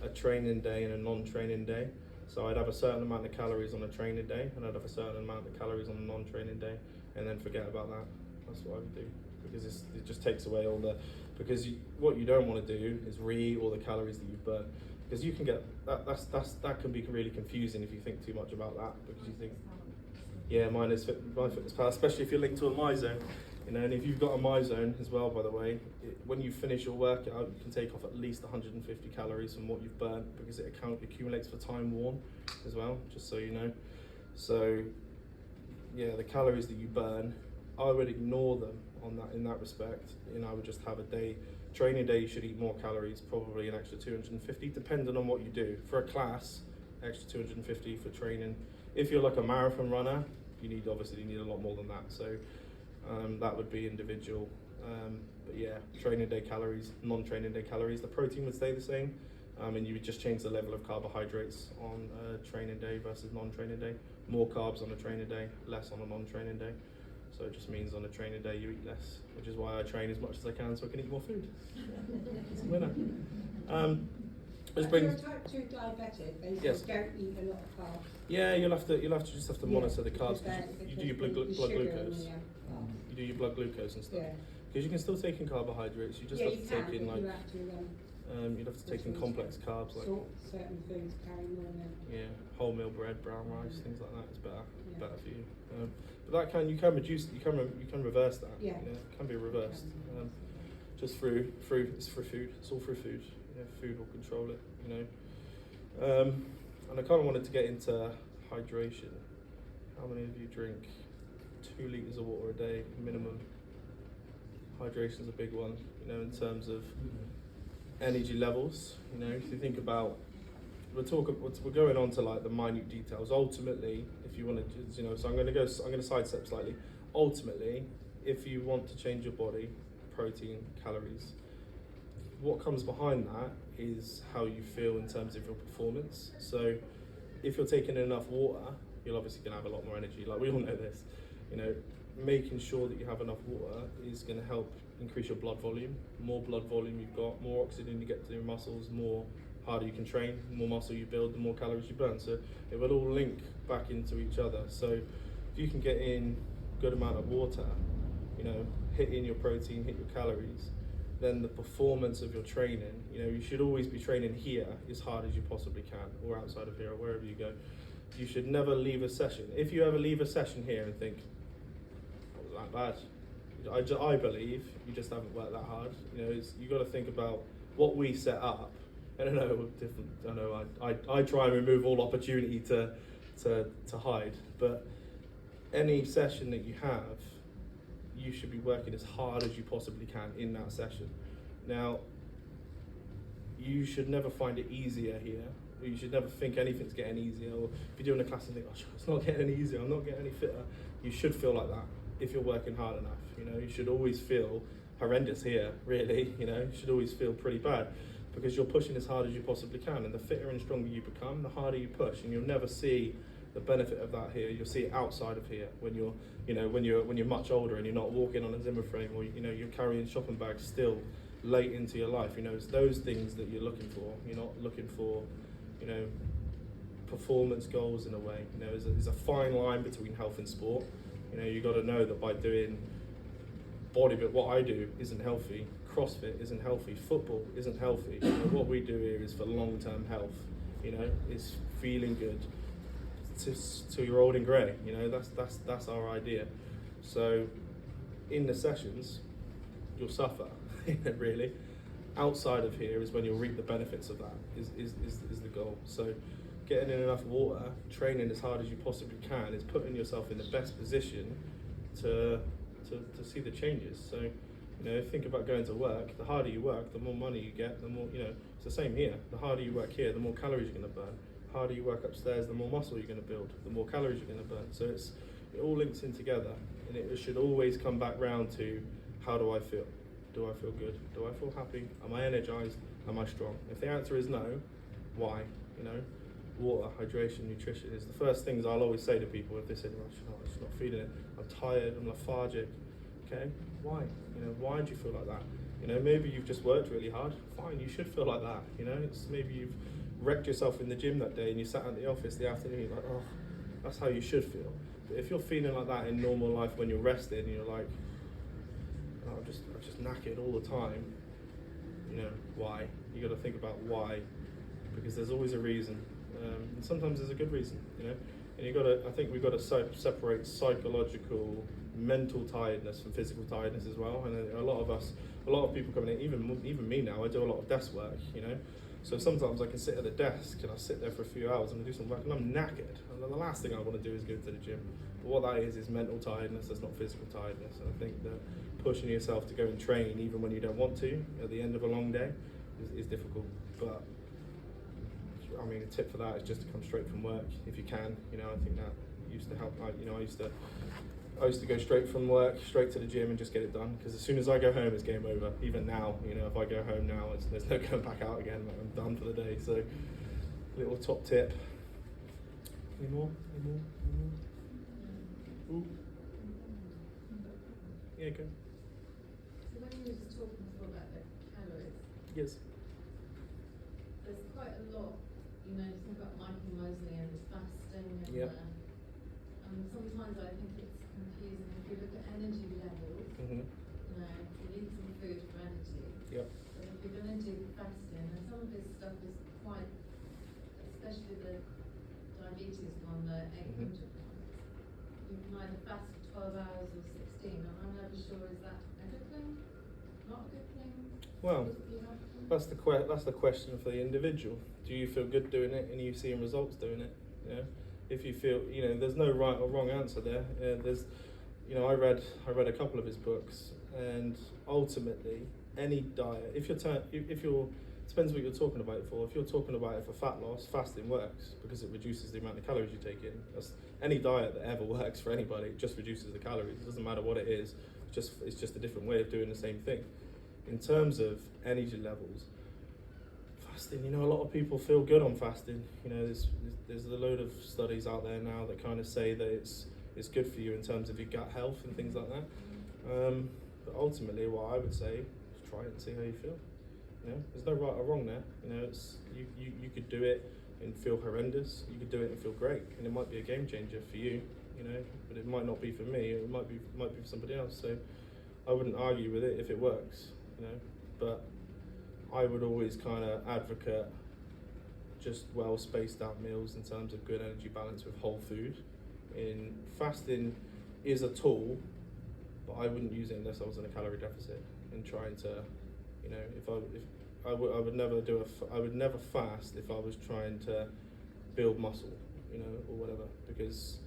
a training day and a non-training day. So I'd have a certain amount of calories on a training day, and I'd have a certain amount of calories on a non-training day, and then forget about that. That's what I would do, because it just takes away all the, because what you don't want to do is re-eat all the calories that you've burnt, because you can get, that can be really confusing if you think too much about that, because you think, yeah, MyFitnessPal, especially if you're linked to a MyZone. You know, and if you've got a MyZone as well, by the way, when you finish your workout, you can take off at least 150 calories from what you've burnt, because it accumulates for time worn as well, just so you know. So, yeah, the calories that you burn, I would ignore them in that respect. You know, I would just have a day, training day, you should eat more calories, probably an extra 250, depending on what you do. For a class, extra 250 for training. If you're like a marathon runner, you obviously need a lot more than that. So that would be individual. But yeah, training day calories, non-training day calories, the protein would stay the same. And you would just change the level of carbohydrates on a training day versus non-training day. More carbs on a training day, less on a non-training day. So it just means on a training day you eat less, which is why I train as much as I can so I can eat more food. It's a winner. If you're a type 2 diabetic, then Yes. you don't eat a lot of carbs. Yeah, you'll have to monitor the carbs, because you do your blood the sugar glucose. and You do your blood glucose and stuff. yeah. Because you can still take in carbohydrates. You just Yeah, have you to take can, in but like you have to You'd have to take in complex carbs like certain foods carry more than. wholemeal bread, brown rice, things like that. It's better Yeah. for you. But that you can reduce, you can reverse that. Yeah. It can be reversed. Just through it's for food. It's all through food. Food will control it. And I kind of wanted to get into hydration. How many of you drink 2 litres of water a day minimum? Hydration's a big one. In terms of energy levels. If you think about, we're going on to like the minute details. Ultimately, if you want to, so I'm going to sidestep slightly. Ultimately, if you want to change your body, protein, calories, what comes behind that is how you feel in terms of your performance. So if you're taking enough water, you're obviously going to have a lot more energy. Like, we all know this. Making sure that you have enough water is going to help increase your blood volume. More blood volume you've got, more oxygen you get to your muscles, more harder you can train, the more muscle you build, the more calories you burn. So it will all link back into each other. So if you can get in good amount of water, hit in your protein, hit your calories, then the performance of your training, you should always be training here as hard as you possibly can, or outside of here, or wherever you go. You should never leave a session. If you ever leave a session here and think, that was that bad, I believe you just haven't worked that hard. You got to think about what we set up. I don't know, I try and remove all opportunity to hide, but any session that you have, you should be working as hard as you possibly can in that session. Now, you should never find it easier here. You should never think anything's getting easier, or if you're doing a class and think, oh, it's not getting any easier, I'm not getting any fitter. You should feel like that if you're working hard enough. You should always feel horrendous here, really. You should always feel pretty bad, because you're pushing as hard as you possibly can, and the fitter and stronger you become, the harder you push, and you'll never see the benefit of that here. You'll see it outside of here when you're when you're much older and you're not walking on a Zimmer frame, or you're carrying shopping bags still late into your life. It's those things that you're looking for. You're not looking for performance goals in a way. There's a fine line between health and sport. You got to know that by doing bodybuilding, what I do isn't healthy. CrossFit isn't healthy. Football isn't healthy. What we do here is for long-term health. Is feeling good to you're old and grey. That's our idea. So in the sessions, you'll suffer. Really. Outside of here is when you'll reap the benefits of that. Is the goal. So getting in enough water, training as hard as you possibly can, is putting yourself in the best position to see the changes. So think about going to work. The harder you work, the more money you get, the more, it's the same here. The harder you work here, the more calories you're going to burn. The harder you work upstairs, the more muscle you're going to build, the more calories you're going to burn. So it all links in together, and it should always come back round to, how do I feel? Do I feel good? Do I feel happy? Am I energized? Am I strong? If the answer is no, why? Water, hydration, nutrition is the first things I'll always say to people if they say, I'm just not feeling it, I'm tired, I'm lethargic. Okay, why? Why do you feel like that? Maybe you've just worked really hard. Fine, you should feel like that. It's maybe you've wrecked yourself in the gym that day and you sat at the office the afternoon, you're like, oh, that's how you should feel. But if you're feeling like that in normal life when you're rested and you're like, oh, I'm just knackered all the time, why? You got to think about why, because there's always a reason, and sometimes there's a good reason, and I think we've got to separate psychological, mental tiredness from physical tiredness as well. And a lot of people coming in, even me now, I do a lot of desk work, so sometimes I can sit at the desk and I sit there for a few hours and I do some work and I'm knackered, and the last thing I want to do is go to the gym. But what that is mental tiredness, that's not physical tiredness. And I think that pushing yourself to go and train even when you don't want to at the end of a long day is difficult. But I mean, a tip for that is just to come straight from work if you can. I think that used to help. I used to go straight from work, straight to the gym and just get it done, because as soon as I go home, it's game over. Even now, if I go home now, there's no going back out again. Like, I'm done for the day. So, little top tip. Any more? Ooh. Yeah, go. So when you were just talking before about the calories, Yes. there's quite a lot, think about Michael Mosley and fasting and Yep. and sometimes I think it's confusing if you look at energy levels, Mhm. you need some food for energy. Yep. But if you're going to do fasting this stuff is quite, especially the diabetes one, the 800 one. You can either fast for 12 hours or 16, and I'm never sure, is that a good thing? Not a good thing? Well, If you have them? that's the question for the individual. Do you feel good doing it, and are you seeing results doing it? You know, if you feel, you know, there's no right or wrong answer there. There's, you know, I read a couple of his books, and ultimately, any diet, if you're depends what you're talking about it for. If you're talking about it for fat loss, fasting works because it reduces the amount of calories you take in. That's, any diet that ever works for anybody, it just reduces the calories. It doesn't matter what it is. It's just a different way of doing the same thing. In terms of energy levels, fasting, you know, a lot of people feel good on fasting. You know, there's a load of studies out there now that kind of say that it's good for you in terms of your gut health and things like that. But ultimately, what I would say is try it and see how you feel. You know, there's no right or wrong there. You know, it's you could do it and feel horrendous. You could do it and feel great, and it might be a game changer for you. You know, but it might not be for me. It might be for somebody else. So I wouldn't argue with it if it works. You know, but I would always kind of advocate just well spaced out meals in terms of good energy balance with whole food. In fasting is a tool, but I wouldn't use it unless I was in a calorie deficit and trying to, you know, I would never fast if I was trying to build muscle, you know, or whatever, because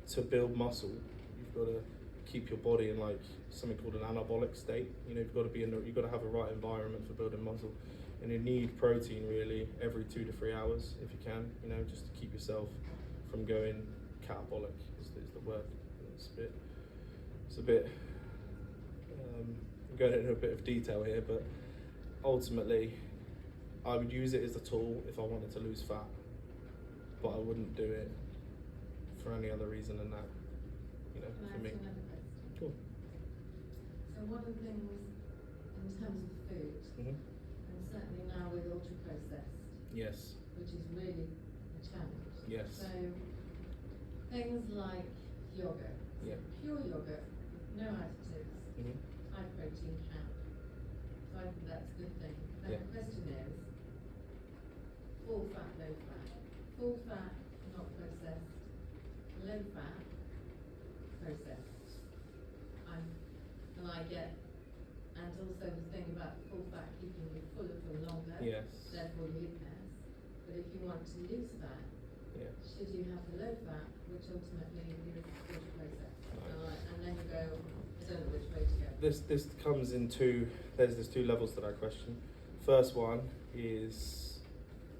to build muscle, you've got to keep your body in like something called an anabolic state. You know, you've got to have a right environment for building muscle, and you need protein really every 2 to 3 hours if you can. You know, just to keep yourself from going catabolic is the word. It's a bit. I'm going into a bit of detail here, but ultimately, I would use it as a tool if I wanted to lose fat, but I wouldn't do it for any other reason than that. You know, Can I for ask me. you another question? Cool. So one of the things in terms of food, Mhm. and certainly now with ultra processed, Yes. which is really a challenge. Yes. So things like yogurt, Yeah. pure yogurt, no additives, Mhm. high protein count. So I think that's a good thing. Now Yeah. the question is, full fat, low fat. Full fat, not processed. Low fat, processed. And I get, and also the thing about full fat keeping you fuller for longer. Yes. Therefore you eat less. But if you want to lose fat, Yeah. should you have the low fat, which ultimately is ultra processed. And then you go, I don't know which way to go. This comes in there's two levels to that question. First one is,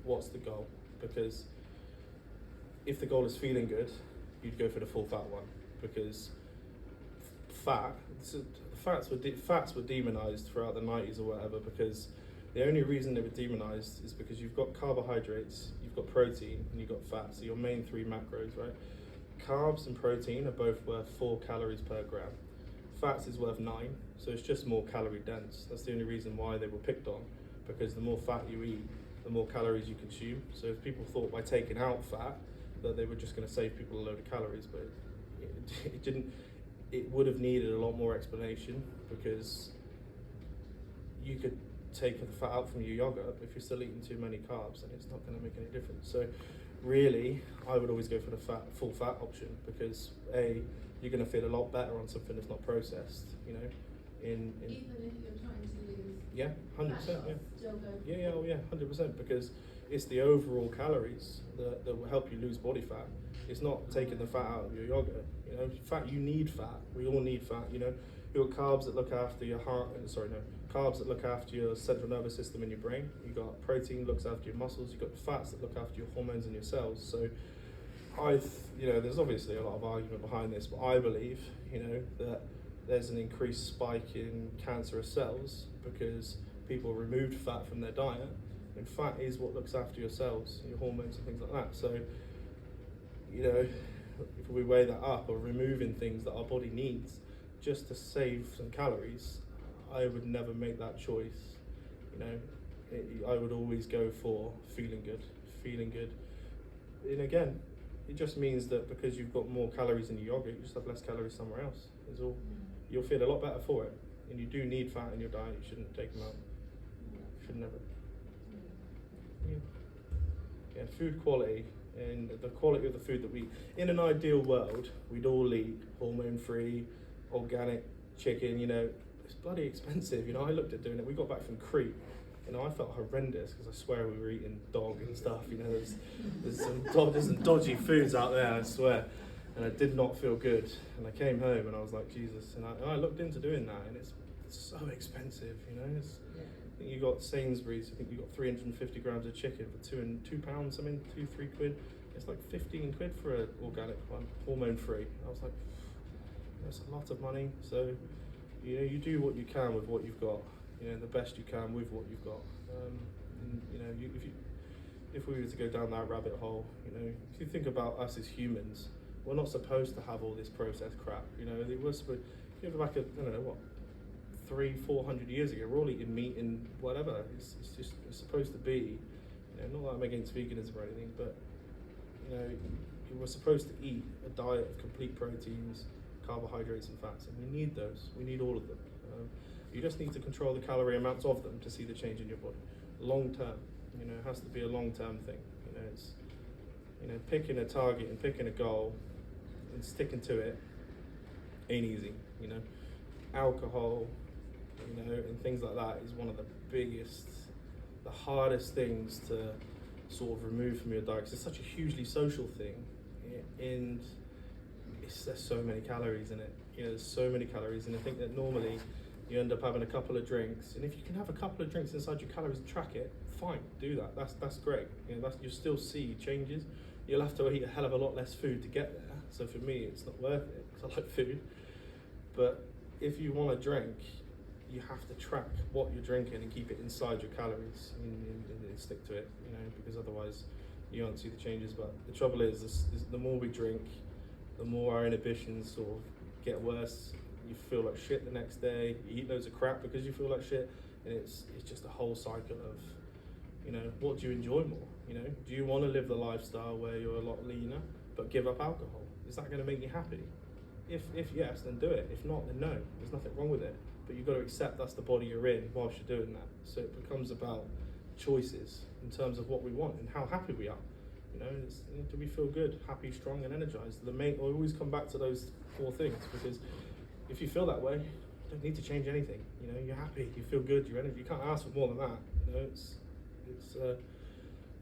what's the goal? Because if the goal is feeling good, you'd go for the full fat one, because fats were demonized throughout the 90s or whatever, because the only reason they were demonized is because you've got carbohydrates, you've got protein, and you've got fat, so your main 3 macros, right? Carbs and protein are both worth 4 calories per gram. Fats is worth 9, so it's just more calorie dense. That's the only reason why they were picked on, because the more fat you eat, the more calories you consume. So if people thought by taking out fat that they were just going to save people a load of calories, but it didn't. It would have needed a lot more explanation, because you could take the fat out from your yogurt, but if you're still eating too many carbs, then it's not going to make any difference. So really, I would always go for the full fat option, because you're going to feel a lot better on something that's not processed, you know. Even if you're trying to lose Yeah, 100%, fat yeah. loss, still go for Yeah, oh yeah, 100%, because it's the overall calories that will help you lose body fat. It's not taking the fat out of your yogurt. You know, you need fat. We all need fat. You know, you've got carbs that look after your carbs that look after your central nervous system and your brain. You've got protein looks after your muscles. You've got fats that look after your hormones and your cells. So, there's obviously a lot of argument behind this, but I believe, you know, that there's an increased spike in cancerous cells because people removed fat from their diet, and fat is what looks after your cells, your hormones and things like that. So, you know, if we weigh that up, or removing things that our body needs just to save some calories, I would never make that choice. You know, I would always go for feeling good. And again, it just means that because you've got more calories in your yogurt, you just have less calories somewhere else. Is all. You'll feel a lot better for it, and you do need fat in your diet. You shouldn't take them out. Should never. Yeah, food quality and the quality of the food that we, in an ideal world, we'd all eat hormone-free, organic chicken. You know, it's bloody expensive. You know, I looked at doing it. We got back from Crete. You know, I felt horrendous because I swear we were eating dog and stuff. You know, there's some dodgy foods out there, I swear. And I did not feel good. And I came home and I was like, Jesus. And I looked into doing that, and it's so expensive. You know, I think you got Sainsbury's. I think you got 350 grams of chicken for £2 something, £2-3 It's like 15 quid for an organic one, hormone free. I was like, that's a lot of money. So, you know, you do what you can with what you've got. You know, the best you can with what you've got. And, you know, if we were to go down that rabbit hole, you know, if you think about us as humans, we're not supposed to have all this processed crap. You know, they were supposed. You know, back at, I don't know what, 300-400 years ago, we're all eating meat and whatever. It's supposed to be. You know, not that I'm against veganism or anything, but you know, you were supposed to eat a diet of complete proteins, carbohydrates, and fats, and we need those. We need all of them. You just need to control the calorie amounts of them to see the change in your body. Long term, you know, it has to be a long term thing. You know, it's, you know, picking a target and picking a goal and sticking to it ain't easy. You know, alcohol, you know, and things like that is one of the biggest, the hardest things to sort of remove from your diet, because it's such a hugely social thing, and there's so many calories in it. You know, there's so many calories, and I think that normally you end up having a couple of drinks, and if you can have a couple of drinks inside your calories and track it, fine, do that. That's great. You know, you'll still see changes. You'll have to eat a hell of a lot less food to get there. So for me, it's not worth it because I like food. But if you want to drink, you have to track what you're drinking and keep it inside your calories and stick to it. You know, because otherwise you won't see the changes. But the trouble is the more we drink, the more our inhibitions sort of get worse. You feel like shit the next day. You eat loads of crap because you feel like shit, and it's just a whole cycle of, you know, what do you enjoy more? You know, do you want to live the lifestyle where you're a lot leaner but give up alcohol? Is that going to make you happy? If yes, then do it. If not, then no. There's nothing wrong with it. But you've got to accept that's the body you're in whilst you're doing that. So it becomes about choices in terms of what we want and how happy we are. You know, do we feel good, happy, strong, and energized? I always come back to those 4 things, because if you feel that way, you don't need to change anything. You know, you're happy, you feel good, you're energy. You can't ask for more than that. You know, it's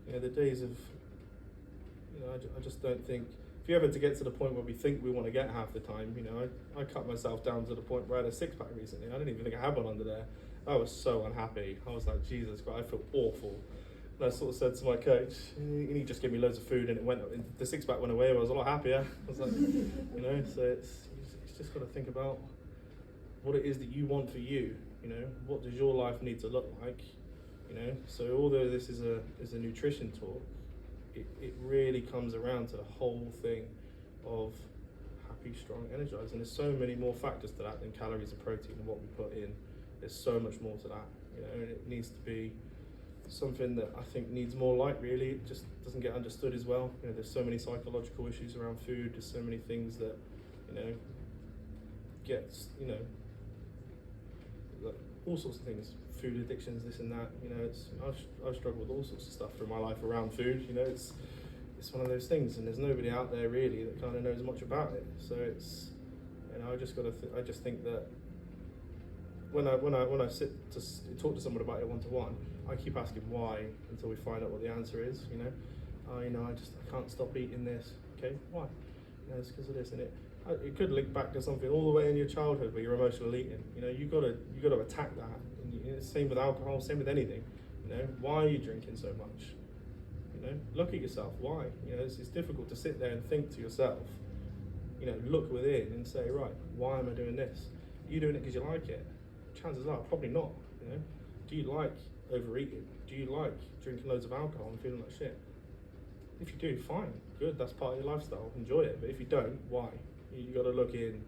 you know, the days of, you know, I just don't think, if you ever to get to the point where we think we want to get half the time, you know, I cut myself down to the point where I had a 6-pack recently. I didn't even think I had one under there. I was so unhappy. I was like, Jesus Christ, I feel awful. And I sort of said to my coach, and he just gave me loads of food, and the 6-pack went away. I was a lot happier. I was like, you know, so it's just got to think about what it is that you want for you. You know, what does your life need to look like? You know, so although this is a nutrition talk, it really comes around to the whole thing of happy, strong, energized. And there's so many more factors to that than calories and protein and what we put in. There's so much more to that, you know, and it needs to be something that I think needs more light, really. It just doesn't get understood as well. You know, there's so many psychological issues around food. There's so many things that, you know, gets, you know, like all sorts of things, food addictions, this and that. You know, I've struggled with all sorts of stuff through my life around food. You know, it's one of those things, and there's nobody out there really that kind of knows much about it. So it's, you know, I just think that when I sit to talk to someone about it one-to-one, I keep asking why until we find out what the answer is. You know, I can't stop eating this. Okay, why? You know, it's because of this, and it could link back to something all the way in your childhood where you're emotional eating. You know, you got to attack that. And same with alcohol, same with anything. You know, why are you drinking so much? You know, look at yourself. Why? You know, it's difficult to sit there and think to yourself. You know, look within and say, right, why am I doing this? Are you doing it because you like it? Chances are probably not. You know, do you like overeating? Do you like drinking loads of alcohol and feeling like shit? If you do, fine, good. That's part of your lifestyle. Enjoy it. But if you don't, why? You got to look in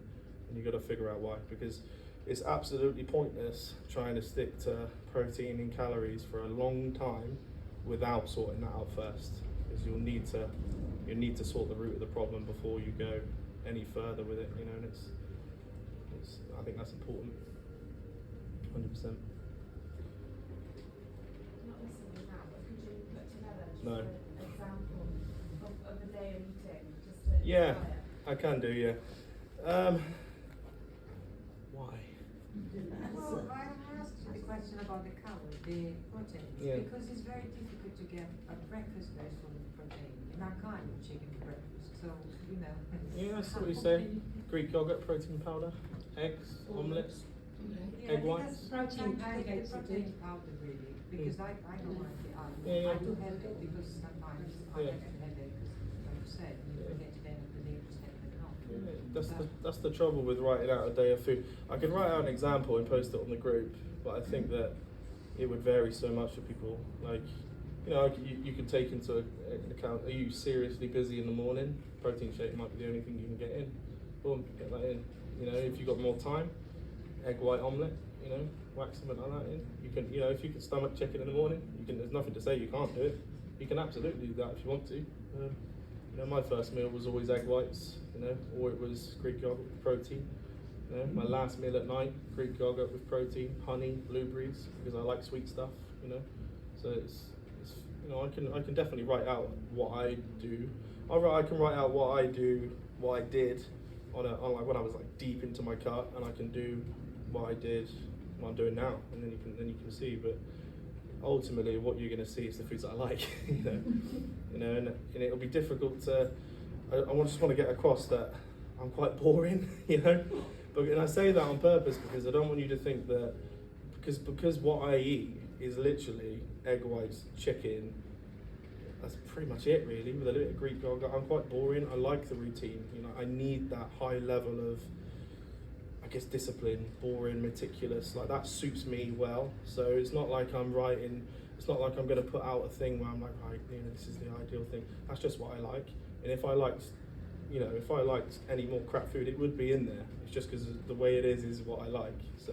and you got to figure out why, because it's absolutely pointless trying to stick to protein and calories for a long time without sorting that out first, because you'll need to sort the root of the problem before you go any further with it. You know, and it's I think that's important. 100%. Not necessarily now, but could you put together just No. an example of a day of eating, just to Yeah. try it? I can do, yeah. Why? Well, I asked you the question about the colour, the proteins, Yeah. because it's very difficult to get a breakfast very full of protein, and I can't eat chicken for breakfast, so, you know. Yeah, I see what you say. Greek yogurt, protein powder, eggs, omelets. Yeah, Egg I think whites? that's Protein I think pancakes the are protein good. powder really, because I don't like the Yeah, yeah. I do have it because sometimes I Yeah. have a headache, because like you said, you Yeah. forget at the end of the day to take it off. Yeah, that's the trouble with writing out a day of food. I could write out an example and post it on the group, but I think that it would vary so much for people. Like, you know, you could take into account, are you seriously busy in the morning? Protein shake might be the only thing you can get in. Boom, get that in. You know, if you've got more time, egg white omelette, you know, whack something like that in. You can, you know, if you can stomach chicken in the morning, you can. There's nothing to say you can't do it. You can absolutely do that if you want to. You know, my first meal was always egg whites, you know, or it was Greek yogurt with protein. You know, my last meal at night, Greek yogurt with protein, honey, blueberries, because I like sweet stuff, you know. So it's you know, I can definitely write out what I do. I can write out what I do, what I did on like when I was like deep into my cut, and I can do what I did, what I'm doing now, and then you can see. But ultimately, what you're going to see is the foods that I like, you know, and it'll be difficult to. I just want to get across that I'm quite boring, you know. But and I say that on purpose because I don't want you to think that because what I eat is literally egg whites, chicken. That's pretty much it, really. With a little bit of Greek yogurt, I'm quite boring. I like the routine. You know, I need that high level of, I guess, discipline, boring, meticulous. Like that suits me well. So it's not like I'm writing. It's not like I'm going to put out a thing where I'm like, right, you know, this is the ideal thing. That's just what I like. And if I liked, you know, if I liked any more crap food, it would be in there. It's just because the way it is what I like. So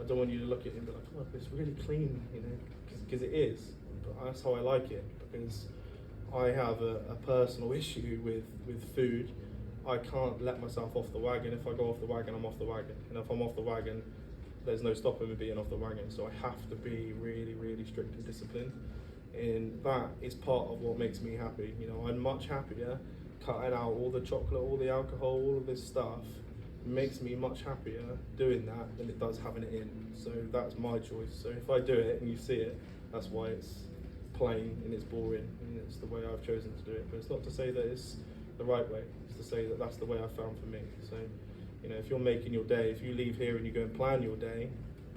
I don't want you to look at it and be like, oh, it's really clean, you know, because it is. But that's how I like it, because I have a personal issue with food. I can't let myself off the wagon. If I go off the wagon, I'm off the wagon. And if I'm off the wagon, there's no stopping me being off the wagon. So I have to be really, really strict and disciplined. And that is part of what makes me happy. You know, I'm much happier cutting out all the chocolate, all the alcohol, all of this stuff. Makes me much happier doing that than it does having it in. So that's my choice. So if I do it and you see it, that's why it's plain and it's boring and it's the way I've chosen to do it. But it's not to say that it's the right way. It's to say that that's the way I found for me. So, you know, if you're making your day, if you leave here and you go and plan your day,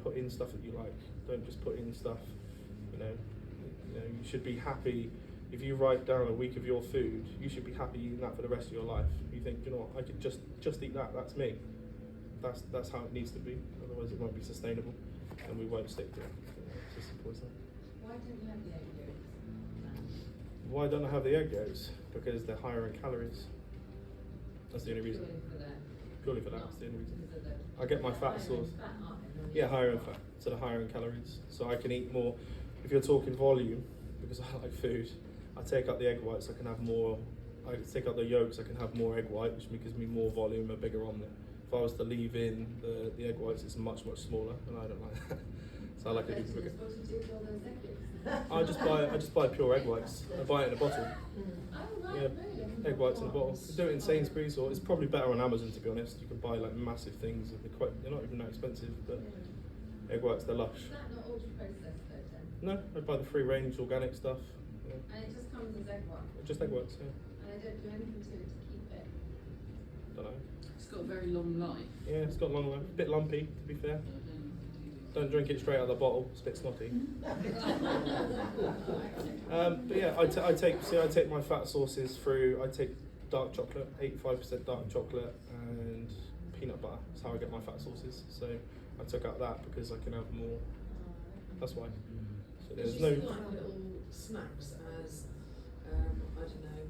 put in stuff that you like. Don't just put in stuff, you know, you should be happy. If you write down a week of your food, you should be happy eating that for the rest of your life. You think, you know what, I could just eat that. That's me. That's how it needs to be. Otherwise, it won't be sustainable, and we won't stick to it. You know, it's as simple as that. Why don't you have the egg yolks? Why don't I have the egg yolks? Because they're higher in calories. That's the only reason. Purely for Purely for that. that. Not That's the only reason. because of the- I get my they're fat higher in source. fat, aren't they, Yeah, higher in fat, so they're higher in calories. So I can eat more. If you're talking volume, because I like food, I take out the egg whites, I can have more. I take out the yolks, I can have more egg white, which gives me more volume, a bigger omelette. If I was to leave in the egg whites, it's much smaller, and I don't like that. So I like it even bigger. What do you do with all those egg yolks? I just buy pure egg whites. I buy it in a bottle. Oh, right, Yeah, really? egg whites in a bottle. You do it in Sainsbury's, or it's probably better on Amazon, to be honest. You can buy like massive things. They're not even that expensive, but egg whites, they're lush. Is that not ultra processed though, then? No, I buy the free range organic stuff. Yeah. And it just comes as egg white? Just egg whites, yeah. And I don't do anything to it to keep it? Don't know. It's got a very long life. Yeah, it's got long life. A bit lumpy, to be fair. Don't drink it straight out of the bottle. It's a bit snotty. But yeah, I take my fat sources through. I take dark chocolate, 85% dark chocolate, and peanut butter. That's how I get my fat sources. So I took out that because I can have more. That's why. So There's there's no no. like little snacks as I don't know,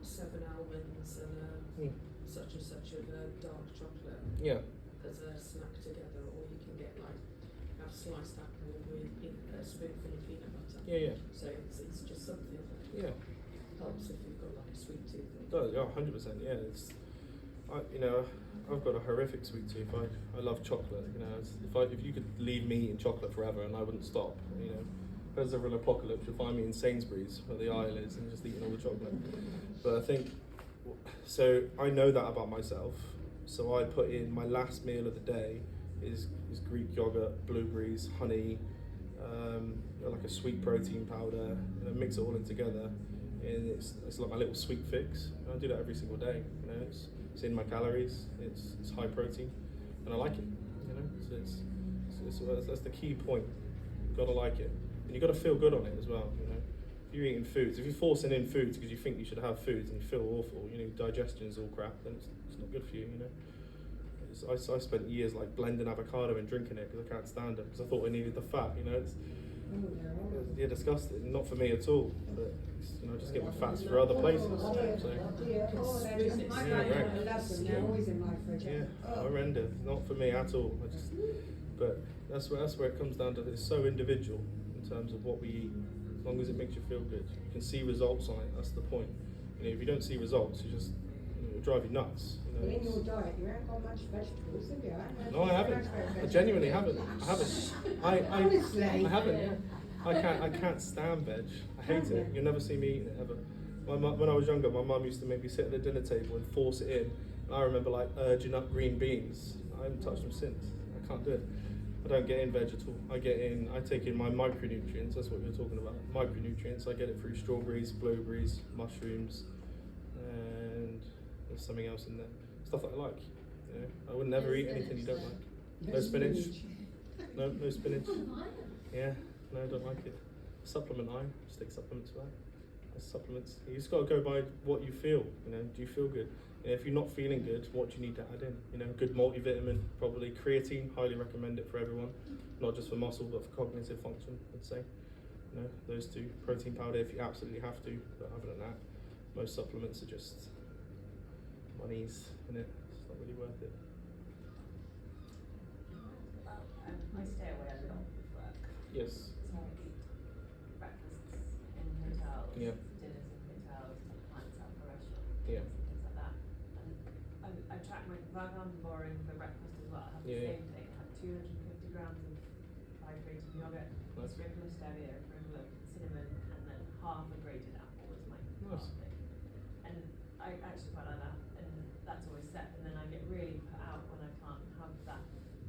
7 almonds and such and such of dark chocolate Yeah. as a snack together, or you can get like have sliced apple with a spoonful of peanut butter. Yeah. So it's just something that Yeah. helps if you've got like a sweet tooth. It does, yeah, 100%. Yeah, it's, I've got a horrific sweet tooth. I love chocolate. You know, if you could leave me eating chocolate forever and I wouldn't stop, you know, there's ever an apocalypse, you'll find me in Sainsbury's where the aisle is and just eating all the chocolate. But I think, so I know that about myself. So I put in my last meal of the day is Greek yogurt, blueberries, honey, like a sweet protein powder, and I mix it all in together. And it's like my little sweet fix. And I do that every single day. You know, it's in my calories. It's high protein, and I like it. You know, so that's the key point. You've got to like it, and you've got to feel good on it as well. You know, if you're eating foods, if you're forcing in foods because you think you should have foods and you feel awful, you know, digestion's all crap, then it's not good for you. You know. I spent years like blending avocado and drinking it because I can't stand it because I thought I needed the fat. You know, it's disgusting. Not for me at all. But you know, I just get my fats for other places. So yeah, horrendous. Not for me at all. But that's where it comes down to. It's so individual in terms of what we eat. As long as it makes you feel good, you can see results on it. That's the point. You know, if you don't see results, it'll drive you nuts. In your diet, you haven't got much vegetables, have you? No, I haven't. I genuinely haven't. I haven't. Honestly. I haven't. Yeah. I can't stand veg. I hate it. You'll never see me eating it ever. When I was younger, my mum used to make me sit at the dinner table and force it in. And I remember like urging up green beans. I haven't touched them since. I can't do it. I don't get in veg at all. I take in my micronutrients. That's what you're talking about. Micronutrients. I get it through strawberries, blueberries, mushrooms, and there's something else in there. Stuff that I like. You know, I would never eat anything you don't like. No spinach. No spinach. Yeah, no, I don't like it. Supplement iron. Just take supplements for that. That's supplements. You just got to go by what you feel. You know, do you feel good? And if you're not feeling good, what do you need to add in? You know, good multivitamin, probably creatine. Highly recommend it for everyone, not just for muscle but for cognitive function. I'd say. You know, those two. Protein powder if you absolutely have to. But other than that, most supplements are just money's in it. It's not really worth it. I stay away a lot with work. Yes. So I eat breakfasts in hotels, Yeah. dinners in hotels, nights out for restaurants, Yeah. things like that. And I track my, like I'm boring for breakfast as well. I have the Yeah, same thing. I have 250 grams of high-grated yogurt, a Nice. sprinkle of stevia, a sprinkle of cinnamon, and then half a grated apple is my Nice. thing. And I actually quite like that, and that's always set. And then I get really put out when I can't have that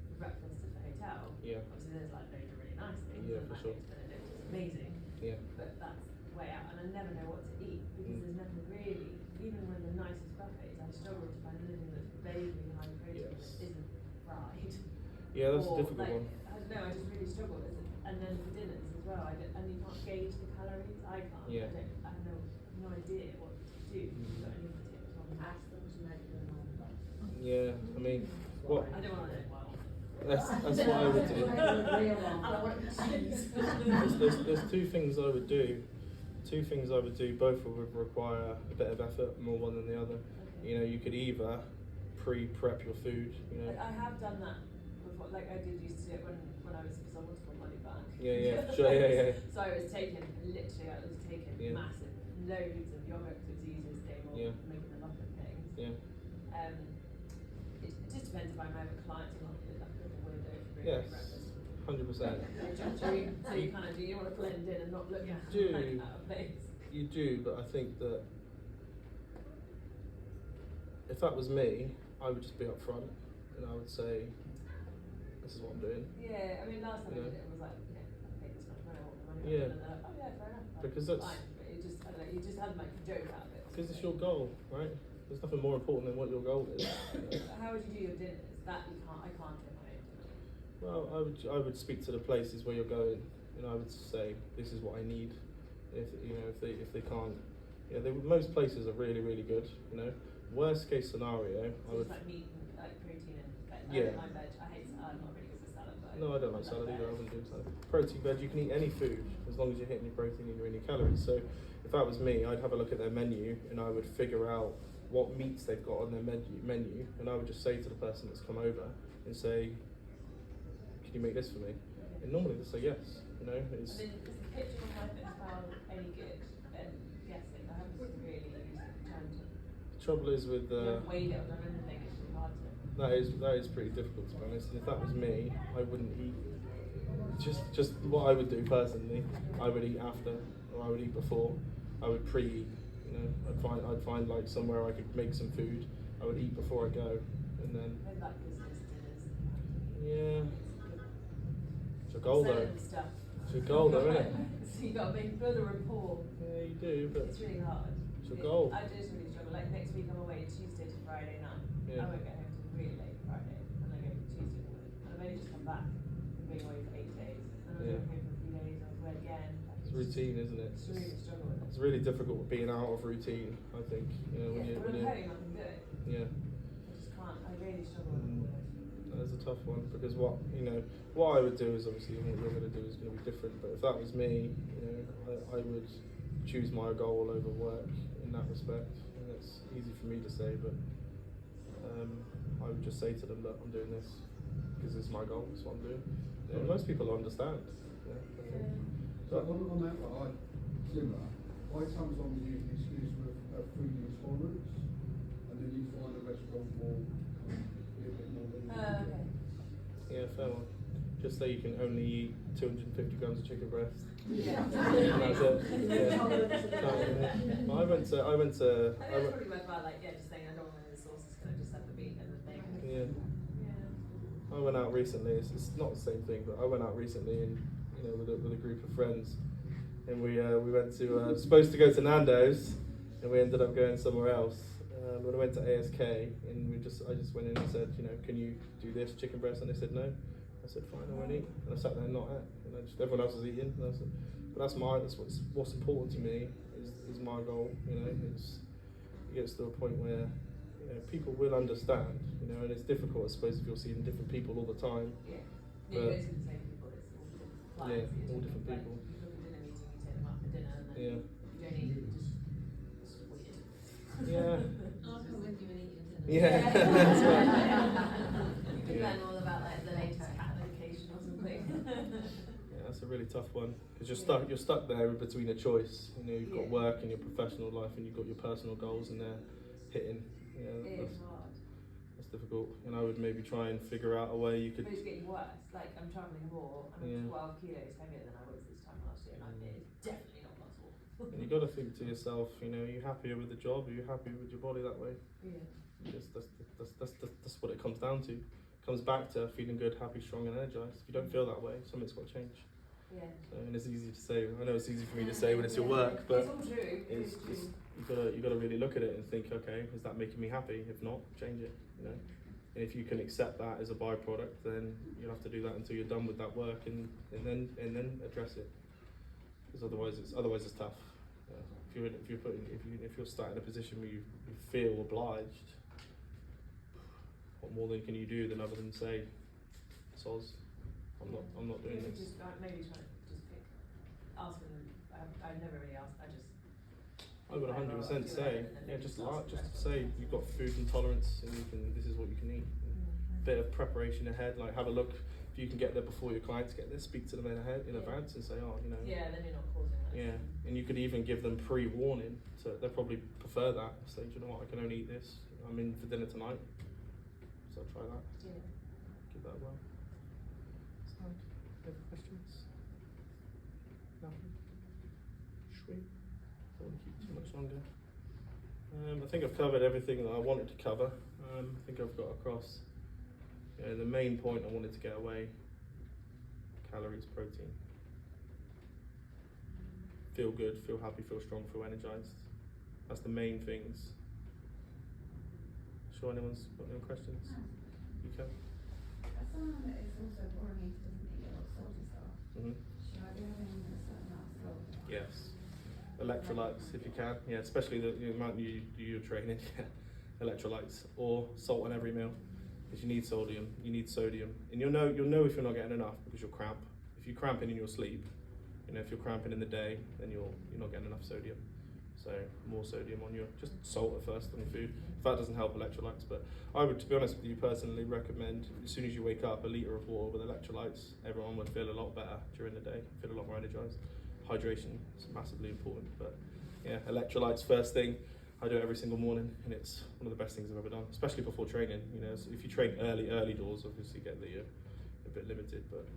for breakfast at the hotel. Yeah. Obviously, there's like loads of really nice things, Yeah, and for like sure. Eggs Benedict is amazing. Yeah. But that's way out, and I never know what to eat because there's nothing really. Even when the nicest buffets, I struggle to find anything that's vaguely high protein Yes. that isn't fried. Yeah, that's a Or, difficult like, one. I don't know. I just really struggle. And then for dinners as well, and you can't gauge the calories. I can't. Yeah. I have no idea what to do. Have you got any tips on that? Ask them to make them on. Yeah, I mean, what? I don't want to know why. That's what I would do. I don't want cheese. There's two things I would do. Both would require a bit of effort, more one than the other. Okay. You know, you could either pre-prep your food. You know. I have done that before, like I did used to do it when I was, because I wanted my money back. Yeah, sure, yeah. So I was taking Yeah. massive loads of yogurt because it's the easiest thing, or Yeah. making the muffin things. Yeah. It just depends if I'm having clients or not. That's what I want to do for Yes. breakfast. 100%. So you kind of do, you want to blend in and not look at Do. like out of place. You do, but I think that if that was me, I would just be upfront and I would say, "This is what I'm doing." Yeah, I mean last time I Yeah. did it was like, okay, I paid this much money, I want the money. Yeah. And then they're like, oh yeah, fair enough. Like, Because that's- fine. But it just, I don't know, you just had to make a joke out of it. Because it's your goal, right? There's nothing more important than what your goal is. You know? How would you do your dinners? That I can't do my own dinner. Well, I would speak to the places where you're going, and I would say, "This is what I need." If they can't, most places are really good. You know, worst case scenario, So I would. it's like meat and like protein and veg. Yeah. I'm veg. I hate salad. I'm not really good with salad. But No, I don't like salad either. I wouldn't do salad. Protein, veg. You can eat any food as long as you're hitting your protein and you're in your calories. So, if that was me, I'd have a look at their menu and I would figure out what meats they've got on their menu, and I would just say to the person that's come over and say, "Can you make this for me?" And normally they say yes. You know, I it's mean, is the picture of my fitness any good? And guessing, I haven't really used it. Trying to. the trouble is with You haven't weighed it or done anything. It's really hard to. that is pretty difficult to be honest. And if that was me, I wouldn't eat just what I would do personally. I would eat after, or I would eat before. I would pre-eat. You know, I'd find like somewhere I could make some food. I would eat before I go, and then Maybe like business dinners. yeah, it's a goal though. Selling stuff. It's a goal though, isn't it? So you got to build a rapport. Yeah, you do, but It's really hard. it's a goal. I just really struggle. Like next week I'm away Tuesday to Friday night. Yeah. I won't get home till really late Friday, and I go Tuesday morning. And I've only just come back from being away for 8 days, and I'm Yeah. home for a few days. I was away again. Like, It's routine, isn't it? It's really struggle with it. It's really difficult being out of routine. I think you know when Yeah, you when when I'm you home, I can do it. yeah. I just can't. I really struggle with it. That's a tough one because what I would do is obviously what you're going to do is going to be different. But if that was me, you know, I would choose my goal over work in that respect. And it's easy for me to say, but I would just say to them, look, I'm doing this because it's my goal. It's what I'm doing. You know, most people understand. Yeah, I think. So on that one, similar, I sometimes use the excuse of food intolerance, and then you find a restaurant will be a bit more than Okay. Yeah, fair one. Just say you can only eat 250 grams of chicken breast. Yeah. And that's it. Yeah. I went to. I think it's probably worthwhile, like, just saying I don't want any sauces, can I just have the meat and the thing? Yeah. Yeah. I went out recently. It's not the same thing, but I went out recently and with a group of friends, and we went to supposed to go to Nando's, and we ended up going somewhere else. When I went to ASK, and I just went in and said, can you do this chicken breast? And they said no. I said fine, I won't eat. And I sat there and not ate. And everyone else was eating. And I said, but that's what's important to me is my goal. It's it gets to a point where people will understand. And it's difficult, I suppose, if you're seeing different people all the time. Yeah. But- You go to the same people, it's all different clients. Yeah, it's all different like, people. You book a dinner meeting, you take them out for dinner, and then Yeah. you don't eat, it's just weird. Yeah. I'll come with you and eat your dinner. Yeah, that's right. You can Yeah. learn all about like the latest cat location or something. Yeah, that's a really tough one because you're stuck there between a choice. You've got Yeah. work and your professional life, and you've got your personal goals, and they're hitting. It is hard. That's difficult. And I would maybe try and figure out a way you could. But it's getting worse. Like I'm travelling more, and Yeah. I'm 12 kilos heavier than I was this time last year, and it's definitely not possible. And you got to think to yourself, are you happier with the job? Are you happy with your body that way? Yeah. That's what it comes down to. It comes back to feeling good, happy, strong, and energized. If you don't feel that way, something's got to change. Yeah. And it's easy to say. I know it's easy for me to say when it's your work, but it's all true. it's you gotta really look at it and think, okay, is that making me happy? If not, change it. And if you can accept that as a byproduct, then you'll have to do that until you're done with that work, and then address it. Because otherwise it's tough. If you're stuck in a position where you feel obliged, what more then can you do than other than say, soz, I'm not doing You could this. just maybe try to just pick, ask them. I've never really asked. I just. I would 100% say, just ask the say you've got food intolerance and this is what you can eat. Bit of preparation ahead, like have a look if you can get there before your clients get there, speak to them in advance and say, Yeah, then you're not causing that. yeah, and you could even give them pre-warning, so they'll probably prefer that. Say, do you know what, I can only eat this, I'm in for dinner tonight, so I'll try that, Yeah. give that a whirl. So, any questions? Nothing? Sweet. Don't want to keep too much longer. I think I've covered everything that I wanted to cover. I think I've got across the main point I wanted to get away: calories, protein. Feel good, feel happy, feel strong, feel energized. That's the main things. Sure, anyone's got any questions? You can. As someone that is also born into doesn't eat a lot of salty stuff, should I be having a certain amount of salt? Yes. Electrolytes, if you can. Yeah, especially the amount you do your training. Electrolytes or salt on every meal, because you need sodium. And you'll know if you're not getting enough because you'll cramp. If you're cramping in your sleep, if you're cramping in the day, then you're not getting enough sodium. So more sodium on your, just salt at first on your food. If that doesn't help, electrolytes. But I would, to be honest with you personally, recommend as soon as you wake up, a litre of water with electrolytes. Everyone would feel a lot better during the day, feel a lot more energized. Hydration is massively important, but yeah, electrolytes first thing. I do it every single morning, and it's one of the best things I've ever done, especially before training. So if you train early doors, obviously get a bit limited, but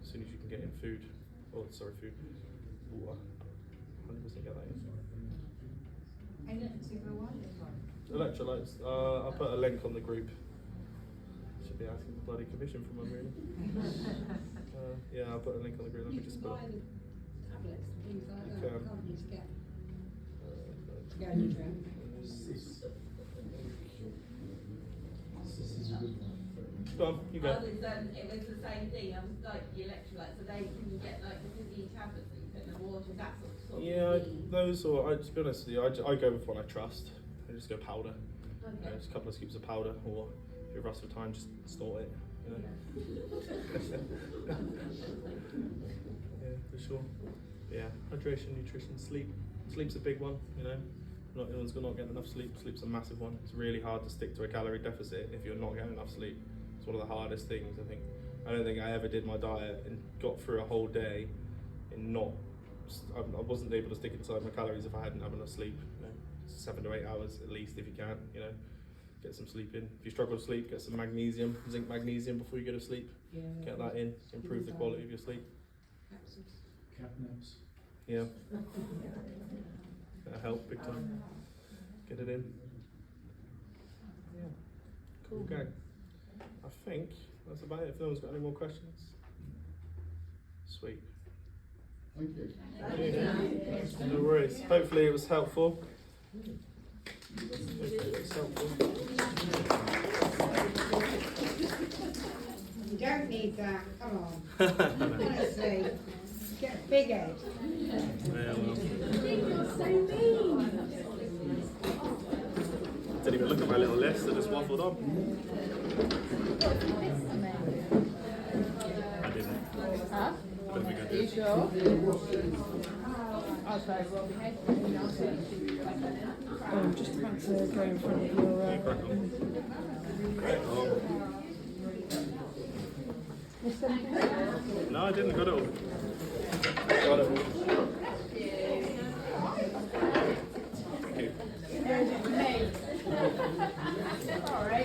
as soon as you can get in food, water. 100% get that in. Any particular one? Electrolytes. I'll put a link on the group. Should be asking for bloody commission from them really. Yeah, I'll put a link on the group. Let me just put. Buy the tablets and things like You that, can. companies get to go and drink. Go on, you go. Others, it was the same thing, I was like the electrolytes, so they can get like the fizzy tablets that you put in the water, that sort of Yeah, thing. those or to be honest with you, I go with one I trust. I just go powder. Okay. Just a couple of scoops of powder, or if you're rushed for time, just snort it. You know. Yeah, for sure. Yeah, hydration, nutrition, sleep. Sleep's a big one. You know, not everyone's not getting enough sleep. Sleep's a massive one. It's really hard to stick to a calorie deficit if you're not getting enough sleep. It's one of the hardest things. I don't think I ever did my diet and got through a whole day and I wasn't able to stick inside my calories if I hadn't had enough sleep. You know, 7 to 8 hours at least if you can. You know, get some sleep in. If you struggle to sleep, get some magnesium, zinc magnesium before you go to sleep. Yeah. Get that in, improve the quality of your sleep. Capsules. Cabinets. Yeah. That'll help big time. Get it in. Yeah. Cool gang. I think that's about it. If no one's got any more questions. Sweet. Thank you. No worries. Hopefully it was helpful. Hopefully it was helpful. You don't need that, come on. Honestly, get a big head. Yeah, well. You're so mean. Didn't even look at my little list, I just waffled on. I didn't. Huh? I don't think I Are you did. sure? Oh, sorry, Rob. Oh, I'm just about to go in front of your. Yeah, crack on. Crack on. No, I didn't. Got it all. Got it all. Thank you. Me. Sorry.